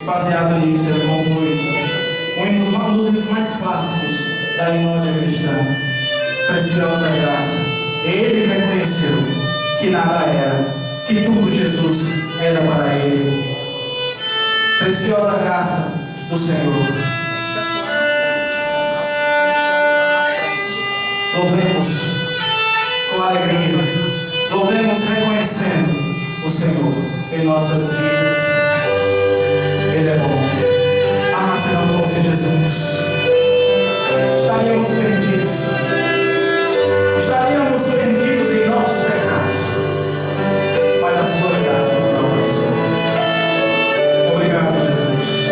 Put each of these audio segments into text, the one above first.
Baseado nisso, ele compôs um dos hinos mais clássicos da himnodia cristã, Preciosa Graça. Ele reconheceu que nada era, que tudo Jesus era para ele. Preciosa graça do Senhor. Louvemos com alegria, louvemos reconhecendo o Senhor em nossas vidas. Ele é bom. Ah, se não fosse Jesus, estaríamos perdidos. Estaríamos perdidos em nossos pecados. Mas a sua graça nos alcançou. Obrigado, Jesus.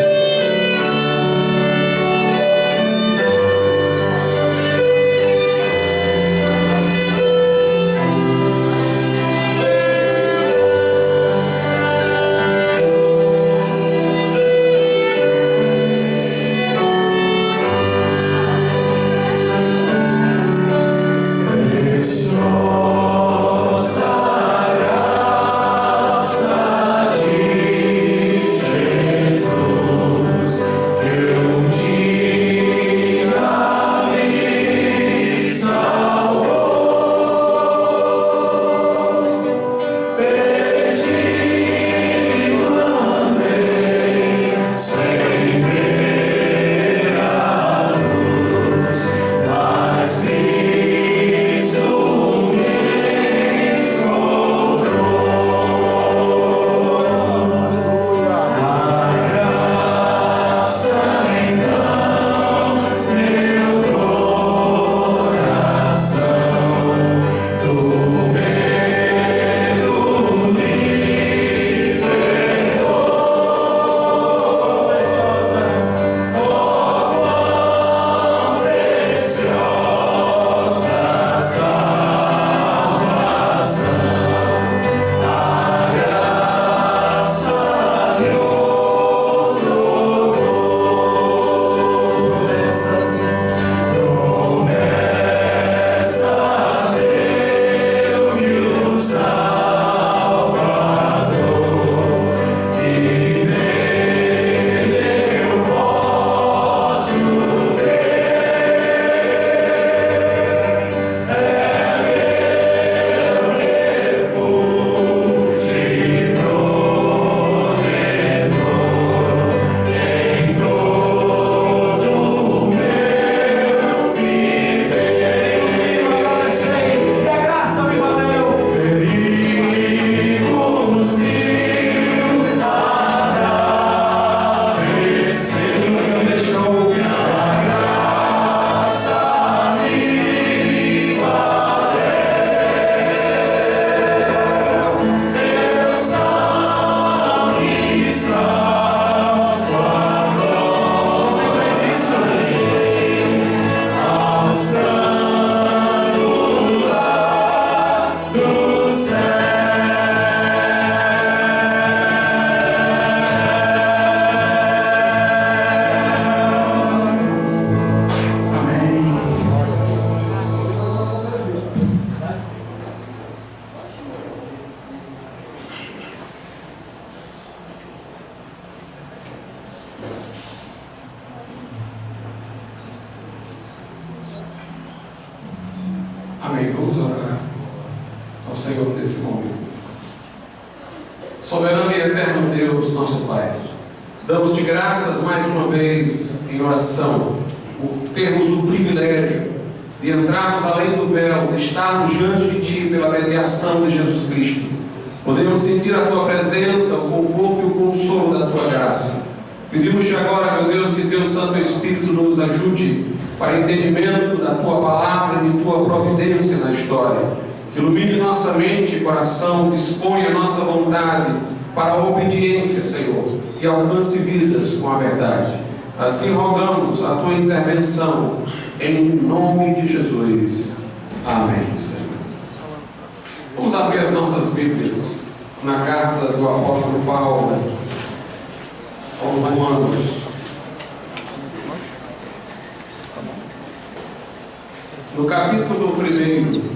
Amém. Vamos orar ao Senhor nesse momento. Soberano e eterno Deus, nosso Pai, damos-te graças mais uma vez em oração por termos o privilégio de entrarmos além do véu, de estarmos diante de Ti pela mediação de Jesus Cristo. Podemos sentir a Tua presença, o conforto e o consolo da Tua graça. Pedimos-te agora, meu Deus, que Teu Santo Espírito nos ajude para entendimento da Tua palavra e de Tua providência na história. Ilumine nossa mente e coração, disponha nossa vontade para a obediência, Senhor, e alcance vidas com a verdade. Assim rogamos a Tua intervenção, em nome de Jesus. Amém, Senhor. Vamos abrir as nossas Bíblias na carta do apóstolo Paulo aos Romanos. No capítulo 1.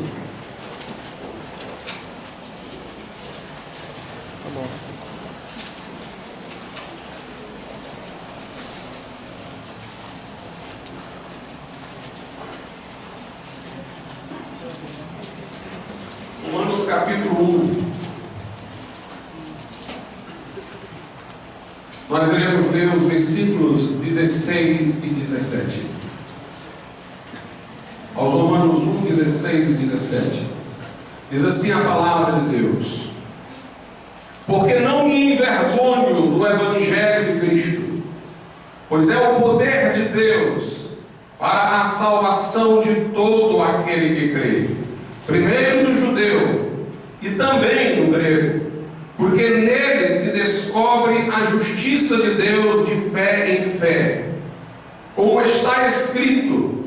capítulo 1. Nós iremos ler os versículos 16 e 17. Aos Romanos 1, 16 e 17. Diz assim a palavra de Deus: porque não me envergonho do Evangelho de Cristo, pois é o poder de Deus para a salvação de todo aquele que crê, primeiro do judeu e também do grego, porque nele se descobre a justiça de Deus de fé em fé, como está escrito: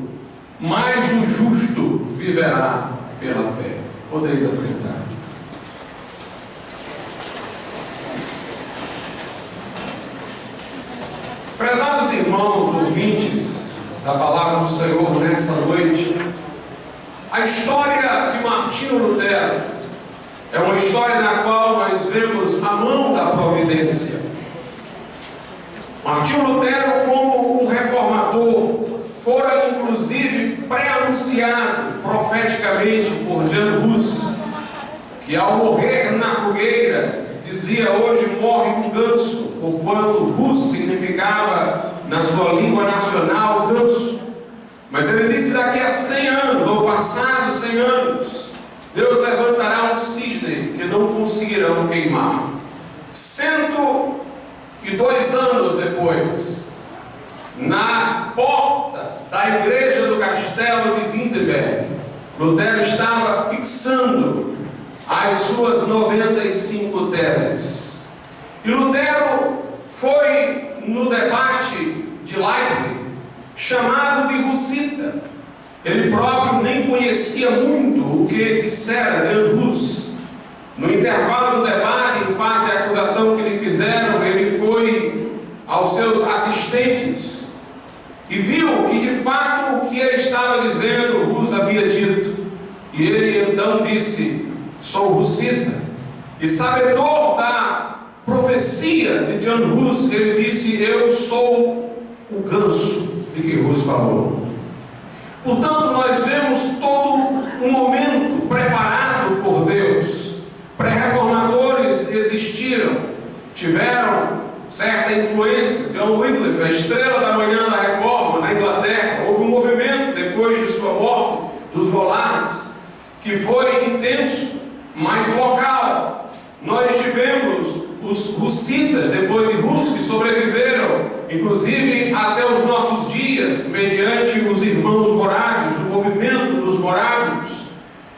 mas o justo viverá pela fé. Podeis assentar. Prezados irmãos ouvintes da palavra do Senhor nessa noite, a história de Martinho Lutero é uma história na qual nós vemos a mão da providência. Martinho Lutero, como um reformador, fora inclusive pré-anunciado profeticamente por Jan Hus, que ao morrer na fogueira dizia: hoje morre um ganso, porquanto Hus significava na sua língua nacional ganso. Mas ele disse: daqui a 100 anos, ou passados 100 anos, Deus levantará um cisne que não conseguirão queimar. 102 anos depois, na porta da igreja do castelo de Wittenberg, Lutero estava fixando as suas 95 teses. E Lutero foi no debate de Leipzig chamado de hussita. Ele próprio nem conhecia muito o que dissera Jan Hus. No intervalo do debate, em face à acusação que lhe fizeram, ele foi aos seus assistentes e viu que de fato o que ele estava dizendo, Hus havia dito. E ele então disse: sou hussita. E sabedor da profecia de Jan Hus, ele disse: eu sou o ganso de que Hus falou. Portanto, nós vemos todo um momento preparado por Deus. Pré-reformadores existiram, tiveram certa influência. John Wycliffe, a estrela da manhã da reforma na Inglaterra. Houve um movimento depois de sua morte dos Lollards que foi intenso, mas local. Nós tivemos os hussitas depois de Hus, que sobreviveram inclusive até os nossos dias mediante os irmãos morávios, o movimento dos morávios.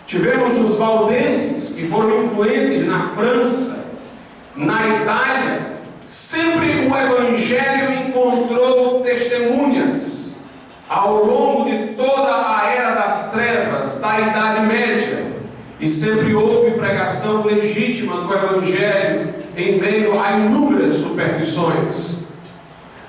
Tivemos os valdenses, que foram influentes na França, na Itália. Sempre o Evangelho encontrou testemunhas ao longo de toda a era das trevas, da Idade Média, e sempre houve pregação legítima do Evangelho em meio a inúmeras superstições.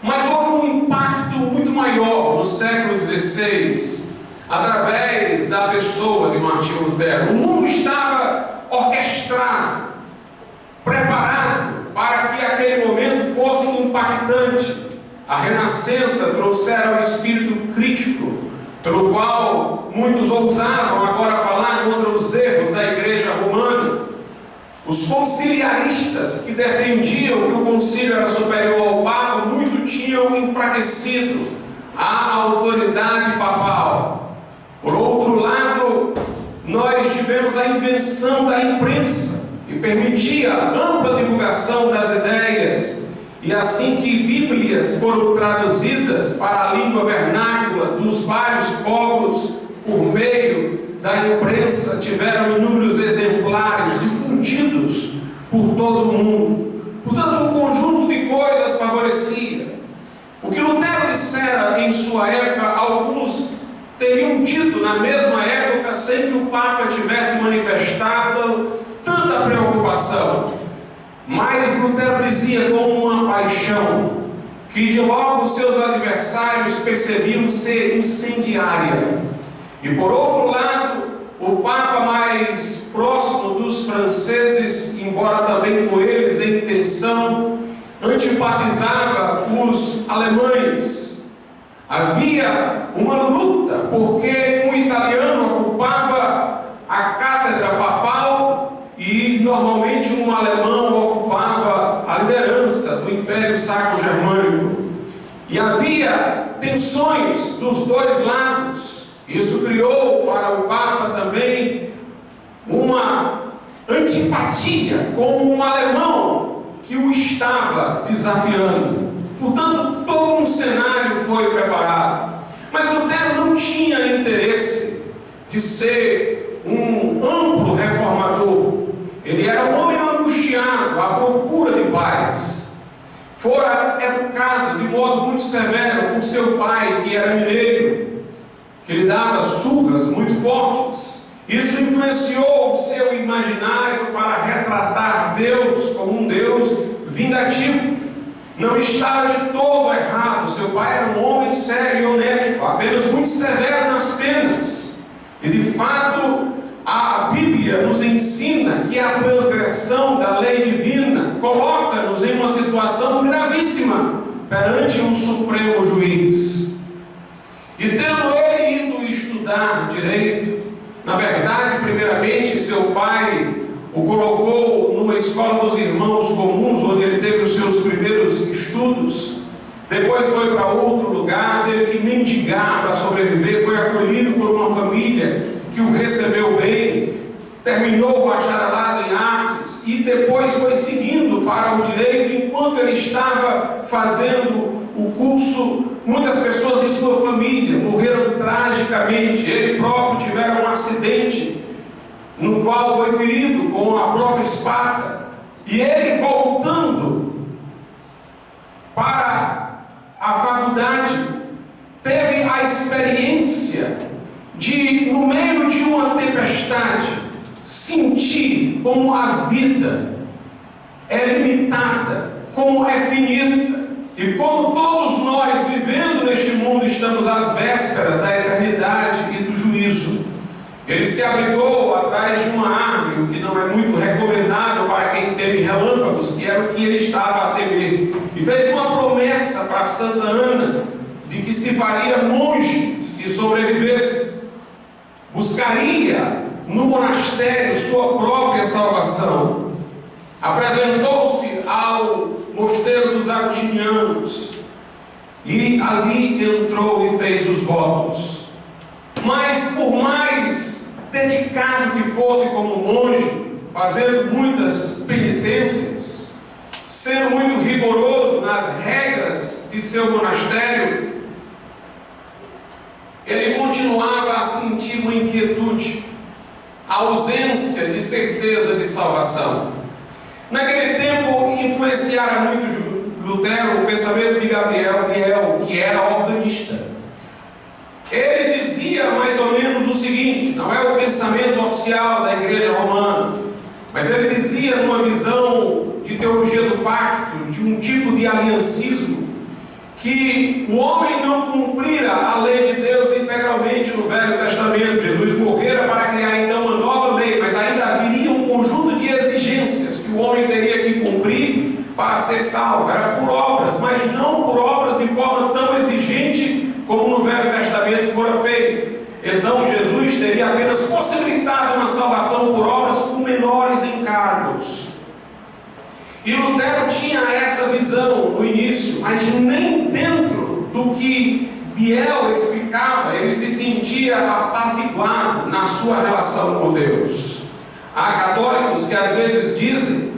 Mas houve um impacto muito maior no século XVI, através da pessoa de Martinho Lutero. O mundo estava orquestrado, preparado para que aquele momento fosse impactante. A Renascença trouxera o espírito crítico, pelo qual muitos ousavam agora falar contra os erros da Igreja Romana. Os conciliaristas, que defendiam que o concílio era superior ao Papa, muito tinham enfraquecido a autoridade papal. Por outro lado, nós tivemos a invenção da imprensa, que permitia ampla divulgação das ideias, e assim que Bíblias foram traduzidas para a língua vernácula dos vários povos por meio da imprensa, tiveram inúmeros exemplares difundidos por todo o mundo. Portanto, um conjunto de coisas favorecia. O que Lutero dissera em sua época, alguns teriam dito na mesma época, sem que o Papa tivesse manifestado tanta preocupação. Mas Lutero dizia com uma paixão, que de logo seus adversários percebiam ser incendiária. E por outro lado, o Papa mais próximo dos franceses, embora também com eles em tensão, antipatizava os alemães. Havia uma luta, porque um italiano ocupava a cátedra papal descendente saco-germânico. E havia tensões dos dois lados. Isso criou para o Papa também uma antipatia com um alemão que o estava desafiando. Portanto, todo um cenário foi preparado. Mas Lutero não tinha interesse de ser um amplo reformador. Ele era um homem angustiado, à procura de paz. Fora educado de modo muito severo por seu pai, que era mineiro, que lhe dava surras muito fortes. Isso influenciou o seu imaginário para retratar Deus como um Deus vingativo. Não estava de todo errado. Seu pai era um homem sério e honesto, apenas muito severo nas penas. E de fato, a Bíblia nos ensina que a transgressão da lei divina coloca-nos em uma situação gravíssima perante um supremo juiz. E tendo ele ido estudar direito, na verdade, primeiramente, seu pai o colocou numa escola dos irmãos comuns, onde ele teve os seus primeiros estudos. Depois foi para outro lugar, teve que mendigar para sobreviver, foi acolhido por uma família que o recebeu bem, terminou o bacharelado em artes e depois foi seguindo para o direito. Enquanto ele estava fazendo o curso, muitas pessoas de sua família morreram tragicamente. Ele próprio tivera um acidente no qual foi ferido com a própria espada. E ele, voltando para a faculdade, teve a experiência de, no meio de uma tempestade, sentir como a vida é limitada, como é finita, e como todos nós, vivendo neste mundo, estamos às vésperas da eternidade e do juízo. Ele se abrigou atrás de uma árvore, o que não é muito recomendável para quem teme relâmpagos, que era o que ele estava a temer, e fez uma promessa para Santa Ana de que se faria monge se sobrevivesse. Buscaria no monastério sua própria salvação. Apresentou-se ao mosteiro dos agostinianos e ali entrou e fez os votos. Mas por mais dedicado que fosse como monge, fazendo muitas penitências, sendo muito rigoroso nas regras de seu monastério, ele continuava a sentir uma inquietude, a ausência de certeza de salvação. Naquele tempo, influenciara muito Lutero o pensamento de Gabriel Biel, que era organista. Ele dizia mais ou menos o seguinte: não é o pensamento oficial da Igreja Romana, mas ele dizia numa visão de teologia do pacto, de um tipo de aliancismo, que o homem não cumprira a lei de Deus integralmente no Velho Testamento. Jesus morrera para criar então uma nova lei, mas ainda haveria um conjunto de exigências que o homem teria que cumprir para ser salvo. Era por obras, mas não por obras de forma tão exigente como no Velho Testamento fora feito. Então Jesus teria apenas possibilitado uma salvação por obras com menores encargos. E Lutero tinha essa visão no início, mas nem dentro do que Biel explicava ele se sentia apaziguado na sua relação com Deus. Há católicos que às vezes dizem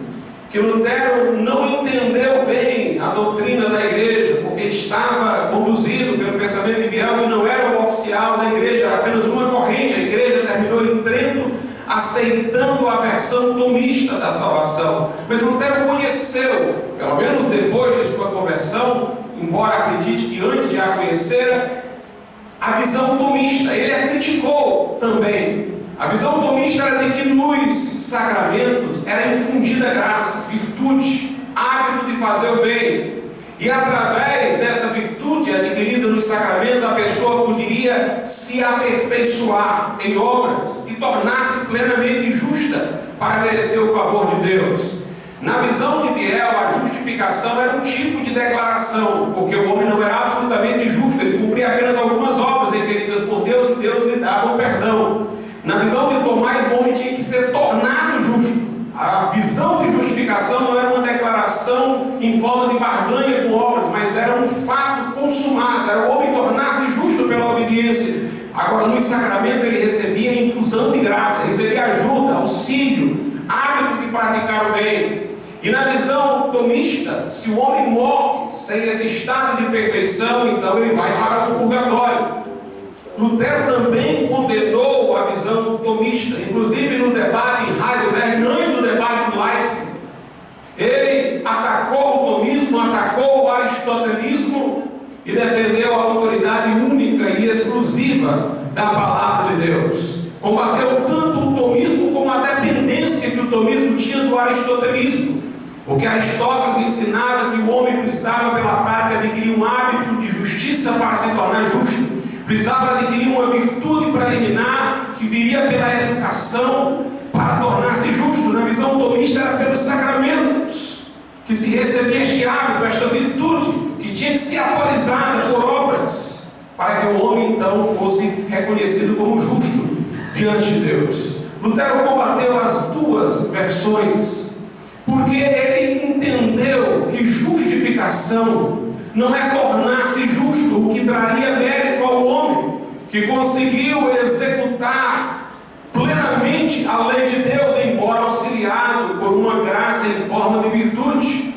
que Lutero não entendeu bem a doutrina da igreja, porque estava conduzido pelo pensamento de Biel, que não era o oficial da igreja, era apenas uma corrente. A igreja terminou entrando, aceitando a versão tomista da salvação. Mas Lutero conheceu, pelo menos depois de sua conversão, embora acredite que antes de a conhecer, a visão tomista. Ele a criticou também. A visão tomista era de que nos sacramentos era infundida graça, virtude, hábito de fazer o bem. E através dessa virtude adquirida nos sacramentos, a pessoa poderia se aperfeiçoar em obras e tornar-se plenamente justa para merecer o favor de Deus. Na visão de Biel, a justificação era um tipo de declaração, porque o homem não era absolutamente justo, ele cumpria apenas algumas obras requeridas por Deus e Deus lhe dava o perdão. Na visão de Tomás, o homem tinha que ser tornado justo. A visão de justificação não era uma declaração em forma de barganha consumada, era o homem tornar-se justo pela obediência. Agora, nos sacramentos, ele recebia infusão de graça, recebia ajuda, auxílio, hábito de praticar o bem. E na visão tomista, se o homem morre sem esse estado de perfeição, então ele vai para o purgatório. Lutero também condenou a visão tomista, inclusive no debate em Heidelberg, antes do debate de Leipzig. Ele atacou o tomismo, atacou o aristotelismo e defendeu a autoridade única e exclusiva da palavra de Deus. Combateu tanto o tomismo como a dependência que o tomismo tinha do aristotelismo. Porque Aristóteles ensinava que o homem precisava, pela prática, adquirir um hábito de justiça para se tornar justo. Precisava adquirir uma virtude preliminar que viria pela educação para tornar-se justo. Na visão tomista era pelos sacramentos que se recebia este hábito, esta virtude, que tinha que ser atualizada por obras, para que o homem então fosse reconhecido como justo diante de Deus. Lutero combateu as duas versões, porque ele entendeu que justificação não é tornar-se justo, o que traria mérito ao homem, que conseguiu executar plenamente a lei de Deus, embora auxiliado por uma graça em forma de virtude.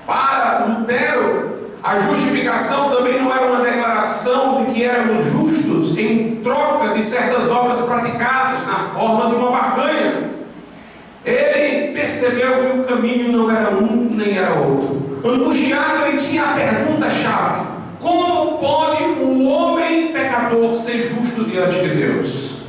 Para Lutero, a justificação também não era uma declaração de que éramos justos em troca de certas obras praticadas, na forma de uma barganha. Ele percebeu que o caminho não era um nem era outro. Angustiado, ele tinha a pergunta-chave: como pode um homem pecador ser justo diante de Deus?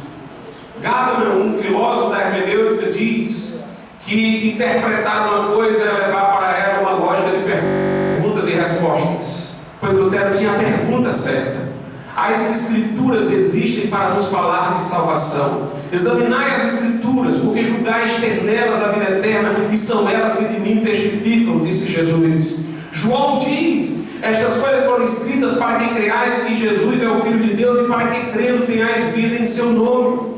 Gadamer, um filósofo da hermenêutica, diz que interpretar uma coisa é levar para ela uma lógica de perguntas e respostas. Pois Lutero tinha a pergunta certa. As Escrituras existem para nos falar de salvação. Examinai as Escrituras, porque julgais ter nelas a vida eterna, e são elas que de mim testificam, disse Jesus. João diz: estas coisas foram escritas para que creais que Jesus é o Filho de Deus, e para que crendo tenhais vida em seu nome.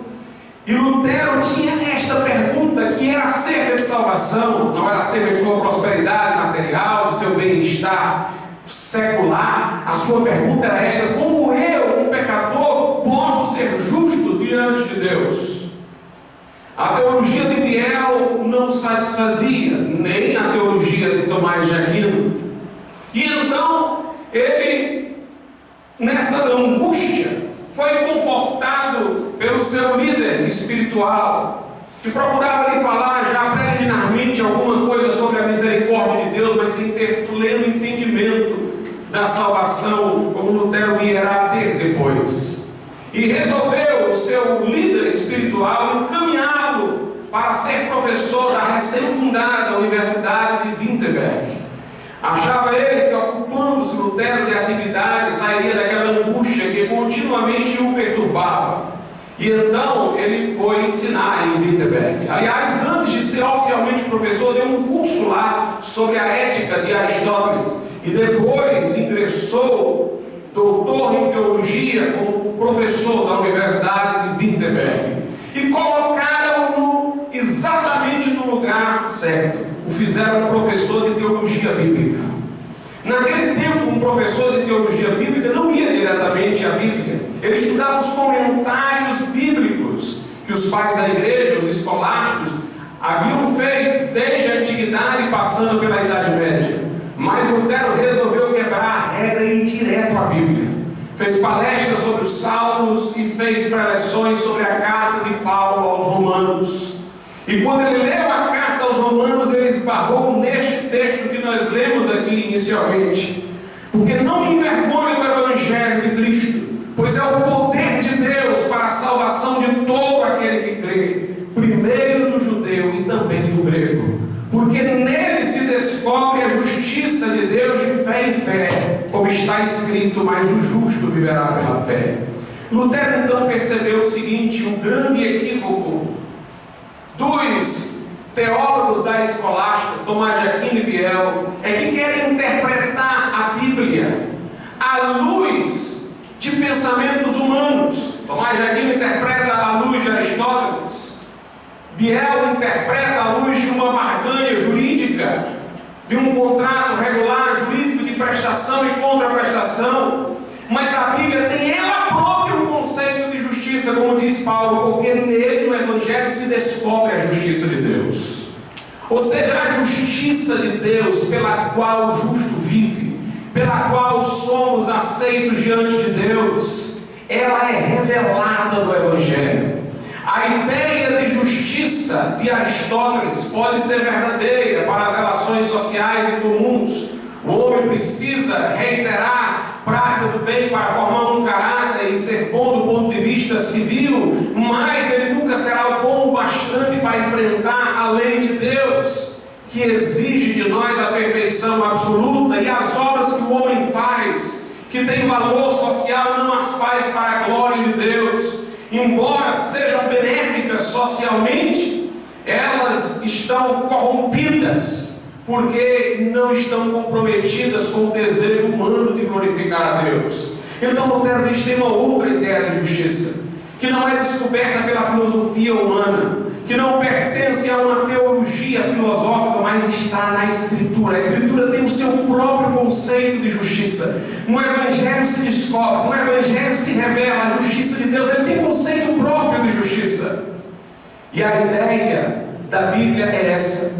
E Lutero tinha esta pergunta, que era acerca de salvação, não era acerca de sua prosperidade material, de seu bem-estar secular. A sua pergunta era esta: como eu, um pecador, posso ser justo diante de Deus? A teologia de Biel não satisfazia, nem a teologia de Tomás de Aquino. E então, ele, nessa angústia, foi confortado pelo seu líder espiritual, que procurava lhe falar já preliminarmente alguma coisa sobre a misericórdia de Deus, mas sem ter pleno entendimento da salvação, como Lutero virá a ter depois. E resolveu o seu líder espiritual encaminhá-lo para ser professor da recém-fundada Universidade de Wittenberg. Achava ele que, ocupando-se Lutero de atividade, sairia daquela angústia que continuamente o perturbava. E então ele foi ensinar em Wittenberg. Aliás, antes de ser oficialmente professor, deu um curso lá sobre a ética de Aristóteles. E depois ingressou doutor em teologia como professor da Universidade de Wittenberg. E colocaram-no exatamente no lugar certo. O fizeram professor de teologia bíblica. Naquele tempo, um professor de teologia bíblica não ia diretamente à Bíblia. Ele estudava os comentários bíblicos que os pais da igreja, os escolásticos, haviam feito desde a antiguidade, passando pela Idade Média. Mas Lutero resolveu quebrar a regra e ir direto à Bíblia. Fez palestras sobre os Salmos e fez preleções sobre a carta de Paulo aos Romanos. E quando ele leu a carta aos Romanos, ele esbarrou neste texto que nós lemos aqui inicialmente. Porque não me envergonhe do Evangelho de Cristo, pois é o poder de Deus para a salvação de todo aquele que crê, primeiro do judeu e também do grego. Porque nele se descobre a justiça de Deus de fé em fé, como está escrito: mas o justo viverá pela fé. Lutero então percebeu o seguinte: um grande equívoco dos teólogos da escolástica, Tomás de Aquino e Biel, é que querem interpretar a Bíblia à luz de pensamentos humanos. Tomás de Aquino interpreta à luz de Aristóteles. Biel interpreta à luz de uma barganha jurídica, de um contrato regular jurídico de prestação e contraprestação, mas a Bíblia tem ela própria um conceito de justiça, como diz Paulo, porque nele, no Evangelho, se descobre a justiça de Deus. Ou seja, a justiça de Deus pela qual o justo vive, pela qual somos aceitos diante de Deus, ela é revelada no Evangelho. A ideia de justiça de Aristóteles pode ser verdadeira para as relações sociais e comuns. O homem precisa reiterar a prática do bem para formar um caráter e ser bom do ponto de vista civil, mas ele nunca será bom o bastante para enfrentar a lei de Deus, que exige de nós a perfeição absoluta, e as obras que o homem faz, que tem valor social, não as faz para a glória de Deus. Embora sejam benéficas socialmente, elas estão corrompidas, porque não estão comprometidas com o desejo humano de glorificar a Deus. Então Lutero diz que tem uma outra ideia de justiça, que não é descoberta pela filosofia humana, que não pertence a uma teologia filosófica, mas está na Escritura. A Escritura tem o seu próprio conceito de justiça. No Evangelho se descobre, no Evangelho se revela a justiça de Deus. Ele tem conceito próprio de justiça. E a ideia da Bíblia é essa: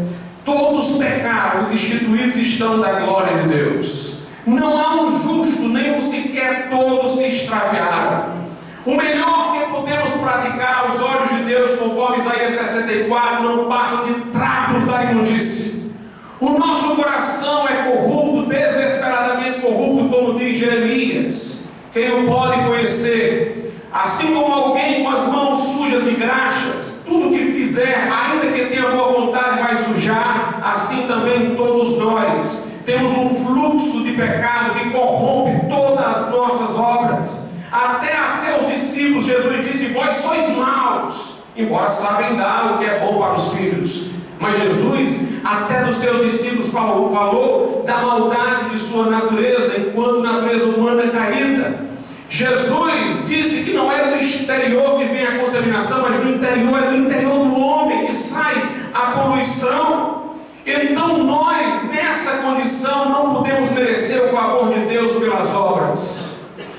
todos pecaram e destituídos estão da glória de Deus. Não há um justo, nenhum sequer, todos se extraviaram. O melhor que podemos praticar aos olhos de Deus, conforme Isaías 64, não passam de trapos da imundície. O nosso coração é corrupto, desesperadamente corrupto, como diz Jeremias. Quem o pode conhecer? Assim como alguém com as mãos sujas de graxas, tudo que fizer, ainda que tenha boa vontade, vai sujar, assim também todos nós temos um fluxo de pecado que corrompe todas as nossas obras. Até a seus discípulos Jesus disse: vós sois maus, embora sabem dar o que é bom para os filhos. Mas Jesus, até dos seus discípulos, falou da maldade de sua natureza, enquanto natureza humana caída. Jesus disse que não é do exterior que vem a contaminação, mas do interior, é do interior do homem que sai a poluição. Então nós, nessa condição, não podemos merecer o favor de Deus pelas obras.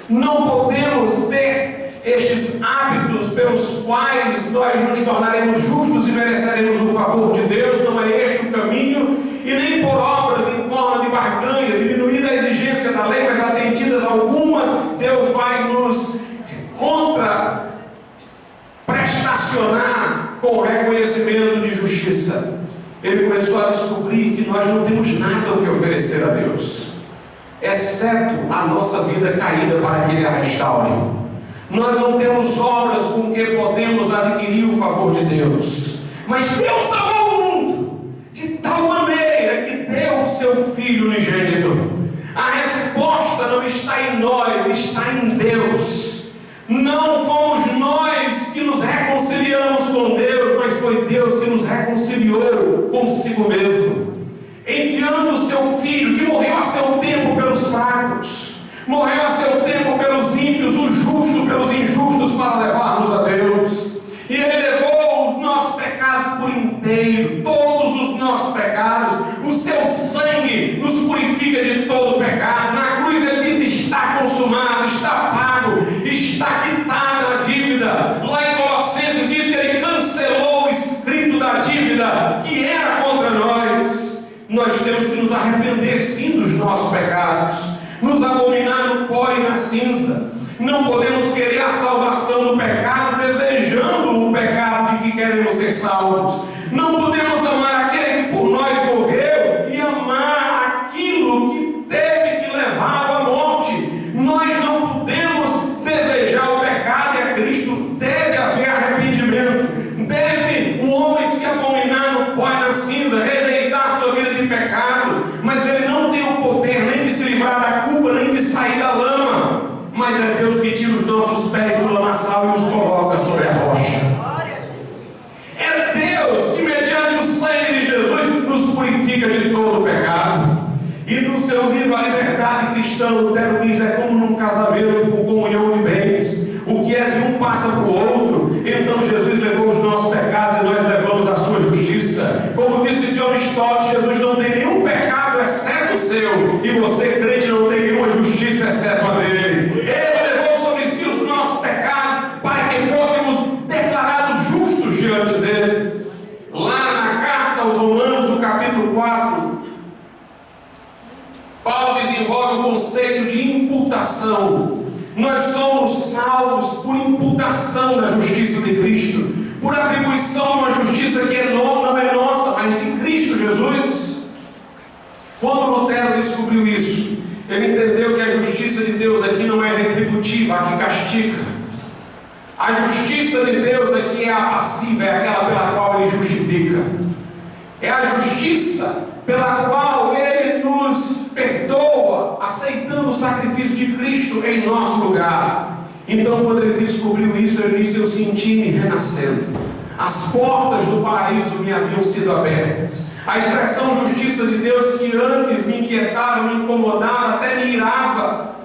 Não podemos ter estes hábitos pelos quais nós nos tornaremos justos e mereceremos o favor de Deus. Não é este o caminho, e nem por obras em forma de barganha, diminuída a exigência da lei, mas atendidas algumas, Deus vai nos prestacionar com o reconhecimento de justiça. Ele começou a descobrir que nós não temos nada o que oferecer a Deus, exceto a nossa vida caída para que Ele a restaure. Nós não temos obras com que podemos adquirir o favor de Deus, mas Deus amou o mundo de tal maneira que deu o seu Filho unigênito. A resposta não está em nós, está em Deus. Não fomos nós que nos reconciliamos com Deus, mas foi Deus que nos reconciliou consigo mesmo, enviando o seu Filho, que morreu a seu tempo pelos fracos, morreu a seu tempo pelos ímpios, o justo pelos injustos, para levar-nos a Deus. E Ele levou os nossos pecados por inteiro, todos os nossos pecados. O seu sangue nos purifica de todo pecado. Na cruz Ele diz: está consumado, está pago, está quitada a dívida. Lá em Colossenses diz que Ele cancelou o escrito da dívida que era contra nós. Nós temos que nos arrepender sim dos nossos pecados, nos abominar no pó e na cinza. Não podemos querer a salvação do pecado desejando o pecado de que queremos ser salvos. Não podemos amar aquele que por nós morreu e amar aquilo que teve que levá-lo à morte. Nós não podemos desejar o pecado e a Cristo. Deve haver arrependimento. Deve um homem se abominar no pó e na cinza, rejeitar sua vida de pecado, mas ele não tem o poder nem de se livrar da culpa, nem de sair da lama. Mas é Deus que tira os nossos pés do lamaçal e os coloca sobre a rocha. É Deus que, mediante o sangue de Jesus, nos purifica de todo o pecado. E no seu livro A Liberdade Cristã, Lutero diz: é como num casamento com comunhão de bens. O que é de um passa para o outro. Então Jesus levou os nossos pecados e nós levamos a sua justiça. Como disse John Stott, Jesus não tem nenhum pecado exceto o seu. E você crê conceito de imputação. Nós somos salvos por imputação da justiça de Cristo, por atribuição de uma justiça que não é nossa, mas de Cristo Jesus. Quando Lutero descobriu isso, ele entendeu que a justiça de Deus aqui não é retributiva, a que castiga. A justiça de Deus aqui é a passiva, é aquela pela qual Ele justifica. É a justiça pela qual Ele nos perdoa, aceitando o sacrifício de Cristo em nosso lugar. Então, quando ele descobriu isso, ele disse: eu senti-me renascendo. As portas do paraíso me haviam sido abertas. A expressão justiça de Deus, que antes me inquietava, me incomodava, até me irava,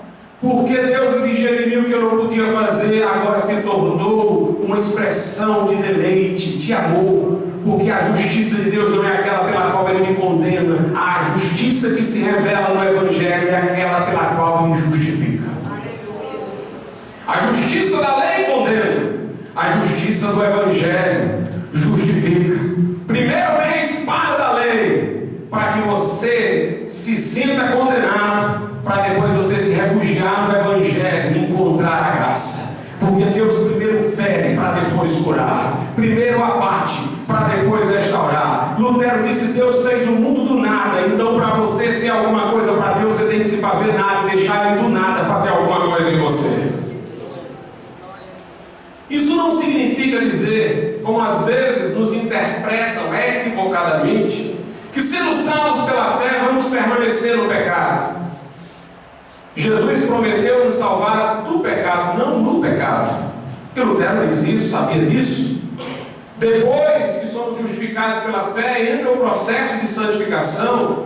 porque Deus exigia de mim o que eu não podia fazer, agora se tornou uma expressão de deleite, de amor, porque a justiça de Deus não é aquela pela qual Ele me condena. A justiça que se revela no Evangelho é aquela pela qual Ele justifica. A justiça da lei condena, a justiça do Evangelho justifica. Primeiro vem a espada da lei, para que você se sinta condenado, para depois você se refugiar no Evangelho e encontrar a graça. Porque Deus primeiro fere para depois curar, primeiro abate para depois restaurar. Lutero disse: Deus fez o mundo do nada, então para você ser alguma coisa para Deus, você tem que se fazer nada e deixar Ele do nada fazer alguma coisa em você. Isso não significa dizer, como às vezes nos interpretam equivocadamente, que sendo salvos pela fé vamos permanecer no pecado. Jesus prometeu nos salvar do pecado, não no pecado. E Lutero diz isso, sabia disso? Depois que somos justificados pela fé, entra o processo de santificação.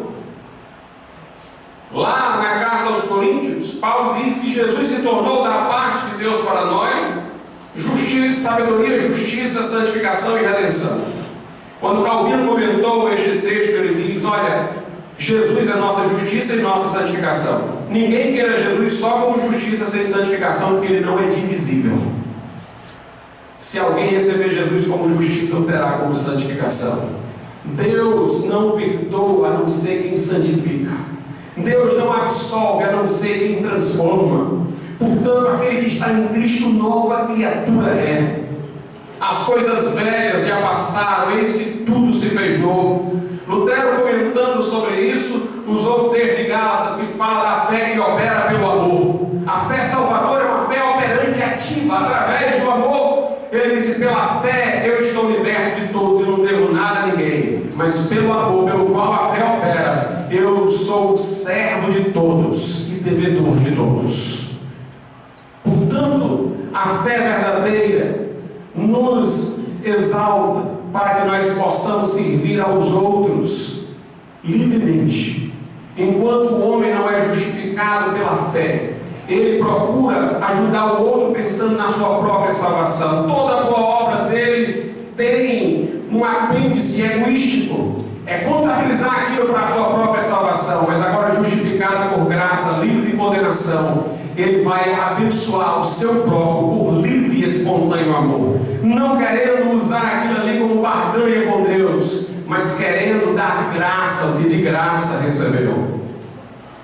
Lá na carta aos Coríntios, Paulo diz que Jesus se tornou da parte de Deus para nós sabedoria, justiça, santificação e redenção. Quando Calvino comentou este texto, ele diz: olha, Jesus é nossa justiça e nossa santificação. Ninguém queira Jesus só como justiça sem santificação, porque Ele não é divisível. Se alguém receber Jesus como justiça, o terá como santificação. Deus não perdoa a não ser quem santifica. Deus não absolve a não ser quem transforma. Portanto, aquele que está em Cristo, nova criatura é. As coisas velhas já passaram, eis que tudo se fez novo. Lutero, comentando sobre isso, usou o texto de Gálatas que fala da fé que opera pelo amor. A fé salvadora é uma fé operante ativa, através do amor. Ele disse: pela fé eu estou liberto de todos e não devo nada a ninguém, mas pelo amor pelo qual a fé opera, eu sou servo de todos e devedor de todos. Portanto, a fé verdadeira nos exalta para que nós possamos servir aos outros livremente. Enquanto o homem não é justificado pela fé, ele procura ajudar o outro pensando na sua própria salvação. Toda boa obra dele tem um apêndice egoístico, é contabilizar aquilo para a sua própria salvação. Mas agora, justificado por graça, livre de condenação, ele vai abençoar o seu próximo por livre e espontâneo amor, não querendo usar aquilo ali como barganha com Deus, mas querendo dar de graça o que de graça recebeu.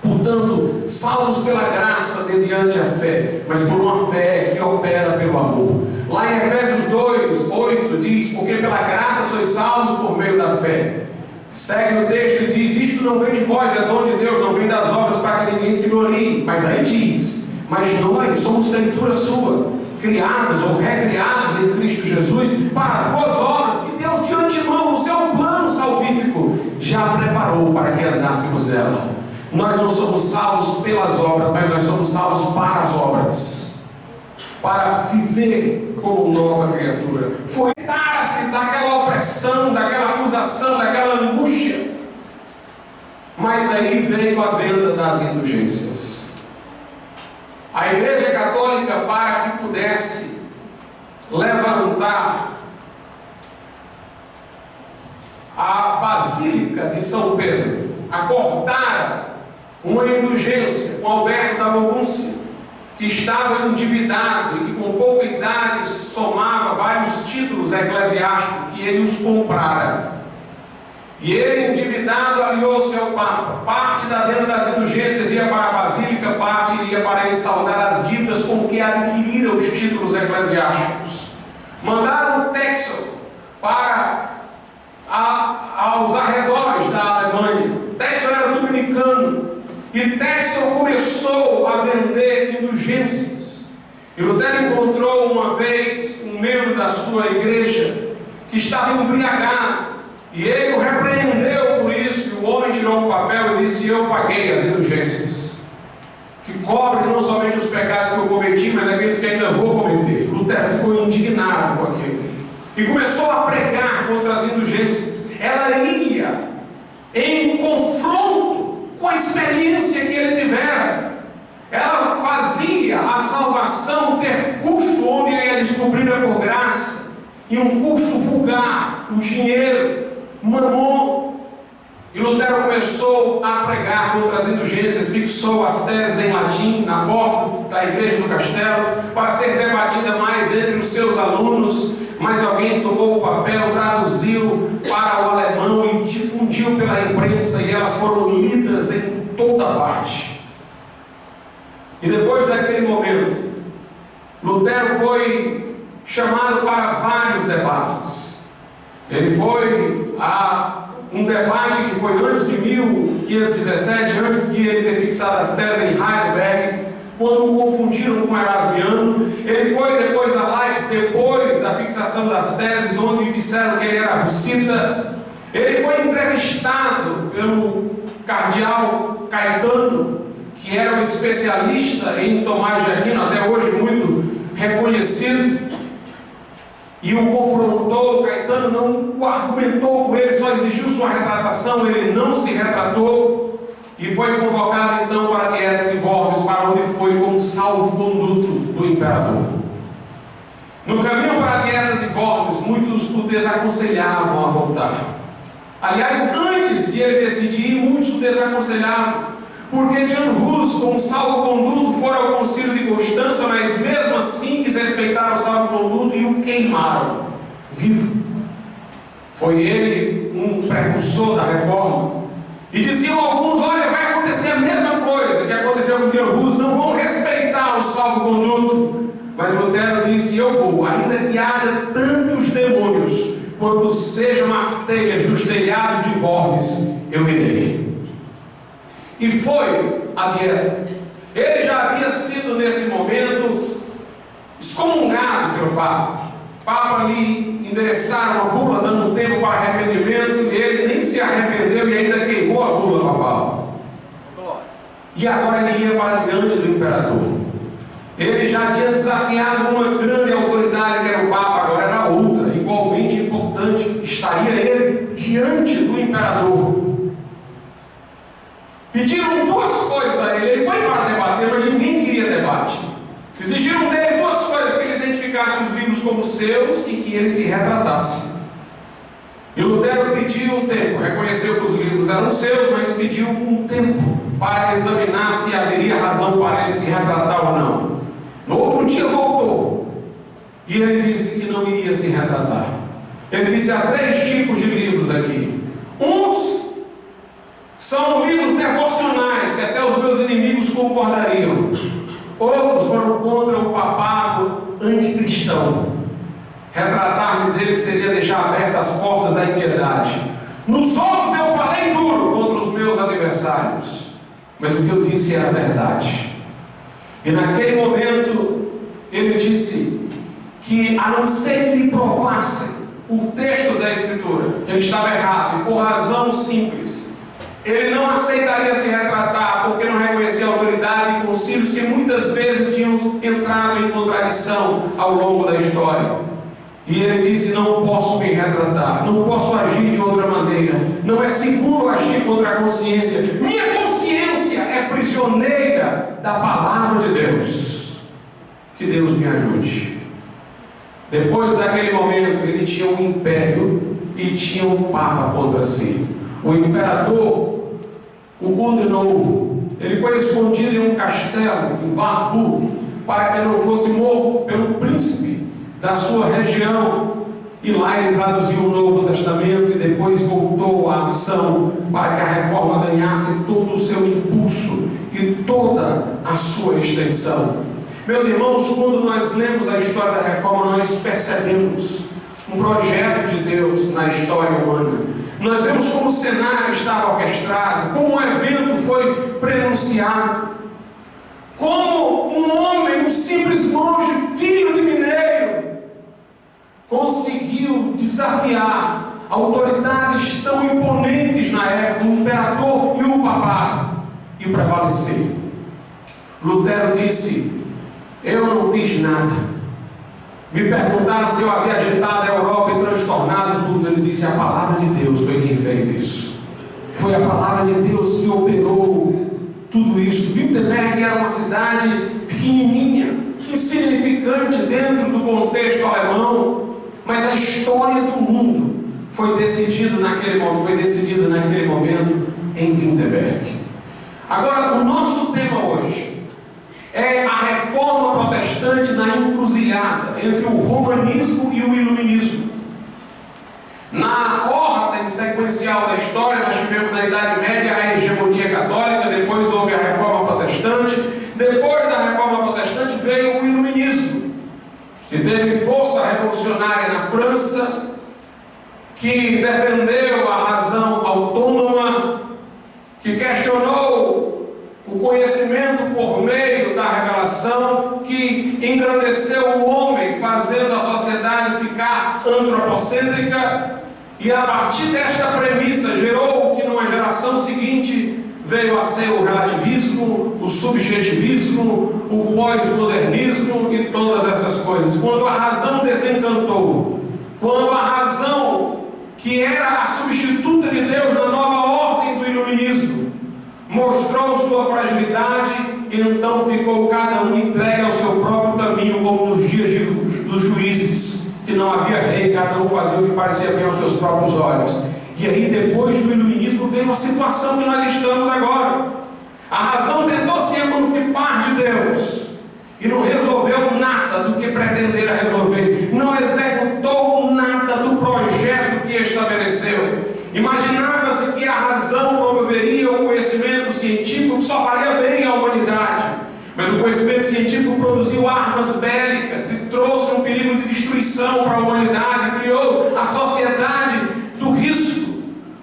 Portanto, salvos pela graça mediante a fé, mas por uma fé que opera pelo amor. Lá em Efésios 2:8 diz: porque pela graça sois salvos por meio da fé. Segue o texto e diz: isto não vem de vós, é dom de Deus, não vem das obras para que ninguém se glorie. Mas aí diz: mas nós somos feitura sua, criados ou recriados em Cristo Jesus para as boas obras que Deus de antemão, no seu plano salvífico, já preparou para que andássemos dela. Nós não somos salvos pelas obras, mas nós somos salvos para as obras, para viver como nova criatura. Foi dar-se daquela opressão, daquela acusação, daquela angústia. Mas aí veio a venda das indulgências. A Igreja Católica, para que pudesse levantar a Basílica de São Pedro, acordara uma indulgência com Alberto da Mogúncia, que estava endividado e que com pouca idade somava vários títulos eclesiásticos que ele os comprara. E ele, endividado, aliou-se ao Papa. Parte da venda das indulgências ia para a Basílica, parte iria para ele saldar as dívidas com que adquirira os títulos eclesiásticos. Mandaram Texel para aos arredores da Alemanha. Texel era dominicano. E Texel começou a vender indulgências. E Lutero encontrou uma vez um membro da sua igreja que estava embriagado. E ele o repreendeu por isso, e o homem tirou um papel e disse: eu paguei as indulgências, que cobrem não somente os pecados que eu cometi, mas aqueles que ainda vou cometer. Lutero ficou indignado com aquilo, e começou a pregar contra as indulgências. Ela ia em confronto com a experiência que ele tivera. Ela fazia a salvação ter custo onde ele ia descobrida por graça, e um custo vulgar, um dinheiro, mamon. E Lutero começou a pregar contra as indulgências, fixou as teses em latim na porta da igreja do castelo, para ser debatida mais entre os seus alunos. Mas alguém tomou o papel, traduziu para o alemão e difundiu pela imprensa, e elas foram lidas em toda parte. E depois daquele momento, Lutero foi chamado para vários debates. Ele foi a um debate que foi antes de 1517, antes de ele ter fixado as teses em Heidelberg, quando o confundiram com Erasmiano. Ele foi depois a Leipzig, depois da fixação das teses, onde disseram que ele era russita. Ele foi entrevistado pelo cardeal Caetano, que era um especialista em Tomás de Aquino, até hoje muito reconhecido, e o confrontou. Caetano não argumentou com ele, só exigiu sua retratação. Ele não se retratou e foi convocado então para a Dieta de Worms, para onde foi como salvo-conduto do imperador. No caminho para a Dieta de Worms, muitos o desaconselhavam a voltar. Aliás, antes de ele decidir, muitos o desaconselhavam, porque Jan Hus, como salvo-conduto, fora ao concílio de Constança, mas mesmo assim desrespeitaram o salvo-conduto e o queimaram vivo. Foi ele um precursor da reforma. E diziam alguns: olha, vai acontecer a mesma coisa que aconteceu com Jan Hus, não vão respeitar o salvo-conduto. Mas Lutero disse: eu vou, ainda que haja tantos demônios quanto sejam as telhas dos telhados de Worms, eu irei. E foi a dieta. Ele já havia sido nesse momento excomungado pelo Papa. O Papa lhe endereçaram a bula, dando um tempo para arrependimento, e ele nem se arrependeu e ainda queimou a bula papal. E agora ele ia para diante do imperador. Ele já tinha desafiado uma grande autoridade, que era o Papa, agora era outra, igualmente importante. Estaria ele diante do imperador. Pediram duas coisas a ele. Ele foi para debater, mas ninguém queria debate. Exigiram dele duas coisas: que ele identificasse os livros como seus e que ele se retratasse. E Lutero pediu um tempo, reconheceu que os livros eram seus, mas pediu um tempo para examinar se haveria razão para ele se retratar ou não. No outro dia voltou, e ele disse que não iria se retratar. Ele disse: há 3 tipos de livros aqui. Uns são livros devocionais, que até os meus inimigos concordariam. Outros foram contra o papado anticristão. Retratar-me dele seria deixar abertas as portas da impiedade. Nos outros eu falei duro contra os meus adversários, mas o que eu disse era verdade. E naquele momento ele disse que, a não ser que lhe provassem por textos da Escritura que ele estava errado, e por razão simples, ele não aceitaria se retratar, porque não reconhecia a autoridade de concílios que muitas vezes tinham entrado em contradição ao longo da história. E ele disse: não posso me retratar, não posso agir de outra maneira, não é seguro agir contra a consciência. Minha consciência é prisioneira da palavra de Deus. Que Deus me ajude. Depois daquele momento, ele tinha um império e tinha um papa contra si. O imperador o condenou. Ele foi escondido em um castelo em Warburg, para que não fosse morto pelo príncipe da sua região. E lá ele traduziu o Novo Testamento e depois voltou à ação para que a reforma ganhasse todo o seu impulso e toda a sua extensão. Meus irmãos, quando nós lemos a história da reforma, nós percebemos um projeto de Deus na história humana. Nós vemos como o cenário estava orquestrado, como o evento foi prenunciado, como um homem, um simples monge, filho de mineiro, conseguiu desafiar autoridades tão imponentes na época, o imperador e o papado, e prevalecer. Lutero disse: eu não fiz nada. Me perguntaram se eu havia agitado a Europa e transtornado tudo. Ele disse: a palavra de Deus foi quem fez isso. Foi a palavra de Deus que operou tudo isso. Wittenberg era uma cidade pequenininha, insignificante dentro do contexto alemão, mas a história do mundo foi decidida naquele momento em Wittenberg. Agora, o nosso tema hoje é a reforma protestante na encruzilhada entre o romanismo e o iluminismo. Na ordem sequencial da história, nós tivemos na Idade Média a hegemonia católica, depois houve a reforma protestante, depois da reforma protestante veio o iluminismo, que teve força revolucionária na França, que defendeu a razão autônoma, que questionou o conhecimento por meio da revelação, que engrandeceu o homem, fazendo a sociedade ficar antropocêntrica, e a partir desta premissa gerou o que numa geração seguinte veio a ser o relativismo, o subjetivismo, o pós-modernismo e todas essas coisas. Quando a razão desencantou, quando a razão, que era a substituta de Deus na nova ordem do iluminismo, mostrou sua fragilidade, então ficou cada um entregue ao seu próprio caminho, como nos dias dos juízes, que não havia rei, cada um fazia o que parecia bem aos seus próprios olhos. E aí, depois do iluminismo, veio a situação que nós estamos agora. A razão tentou se emancipar de Deus e não resolveu nada do que pretendera resolver, não executou nada do projeto que estabeleceu. Imaginava-se que a razão promoveria o conhecimento científico que só faria bem à humanidade, mas o conhecimento científico produziu armas bélicas e trouxe um perigo de destruição para a humanidade, criou a sociedade do risco,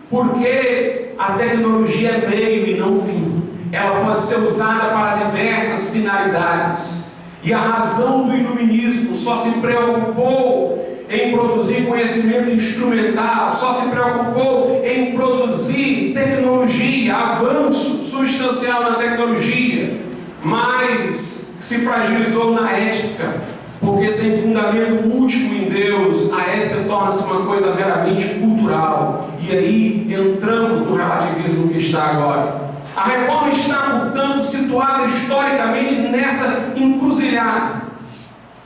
porque a tecnologia é meio e não fim. Ela pode ser usada para diversas finalidades, e a razão do iluminismo só se preocupou em produzir conhecimento instrumental, só se preocupou em produzir tecnologia, avanço substancial na tecnologia, mas se fragilizou na ética, porque sem fundamento último em Deus, a ética torna-se uma coisa meramente cultural, e aí entramos no relativismo que está agora. A reforma está, portanto, situada historicamente nessa encruzilhada.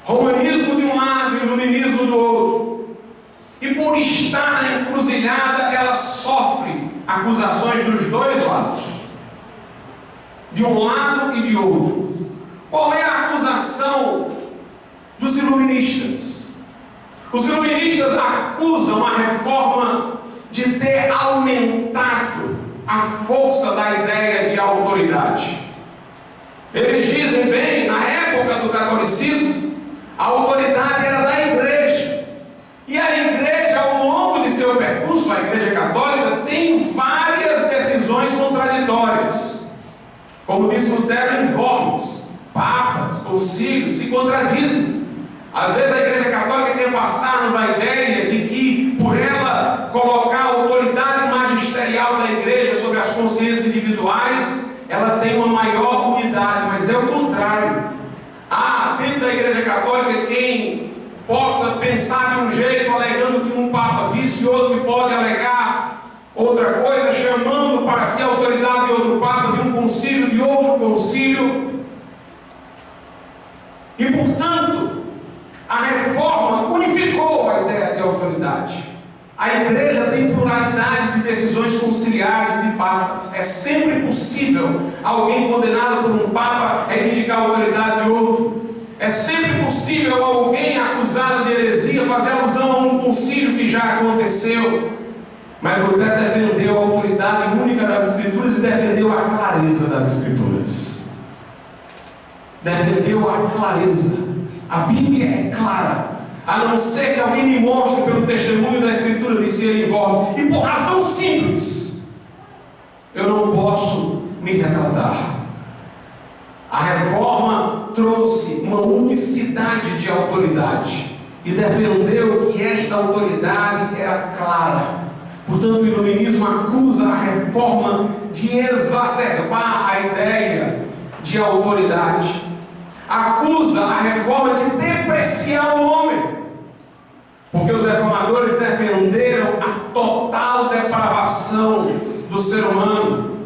Romanismo de um lado e iluminismo do outro. E por estar na encruzilhada, ela sofre acusações dos dois lados, de um lado e de outro. Qual é a acusação dos iluministas? Os iluministas acusam a reforma de ter aumentado a força da ideia de autoridade. Eles dizem bem, na época do catolicismo, a autoridade era da igreja. E a igreja, ao longo de seu percurso, a igreja católica, tem várias decisões contraditórias. Como diz Lutero em Worms, papas, concílios se contradizem. Às vezes a igreja católica quer passar-nos a ideia de que, por ela colocar a autoridade magisterial da igreja sobre as consciências individuais, ela tem uma maior unidade, mas é o contrário. Há dentro da igreja católica quem possa pensar de um jeito, alegando que um papa disse, e outro que pode alegar outra coisa, chamando para si a autoridade de outro papa, de um concílio, de outro concílio. E portanto, a reforma unificou a ideia de autoridade. A igreja tem pluralidade de decisões conciliares de papas. É sempre possível alguém condenado por um papa reivindicar a autoridade de outro. É sempre possível alguém acusado de heresia fazer alusão a um concílio já aconteceu. Mas Lutero defendeu a autoridade única das Escrituras e defendeu a clareza das Escrituras. Defendeu a clareza. A Bíblia é clara. A não ser que alguém me mostre pelo testemunho da Escritura, disse ele em voz. E por razão simples, eu não posso me retratar. A reforma trouxe uma unicidade de autoridade e defendeu que esta autoridade era clara. Portanto, o iluminismo acusa a reforma de exacerbar a ideia de autoridade. Acusa a reforma de depreciar o homem. Porque os reformadores defenderam a total depravação do ser humano.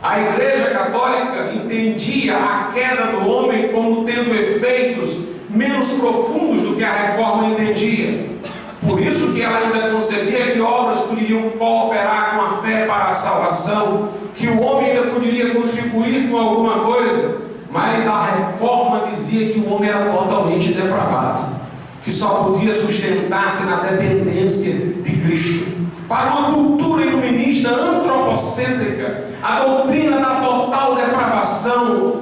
A Igreja Católica entendia a queda do homem como tendo efeitos menos profundos do que a reforma entendia. Por isso que ela ainda concebia que obras poderiam cooperar com a fé para a salvação, que o homem ainda poderia contribuir com alguma coisa, mas a reforma dizia que o homem era totalmente depravado, que só podia sustentar-se na dependência de Cristo. Para uma cultura iluminista antropocêntrica, a doutrina da total depravação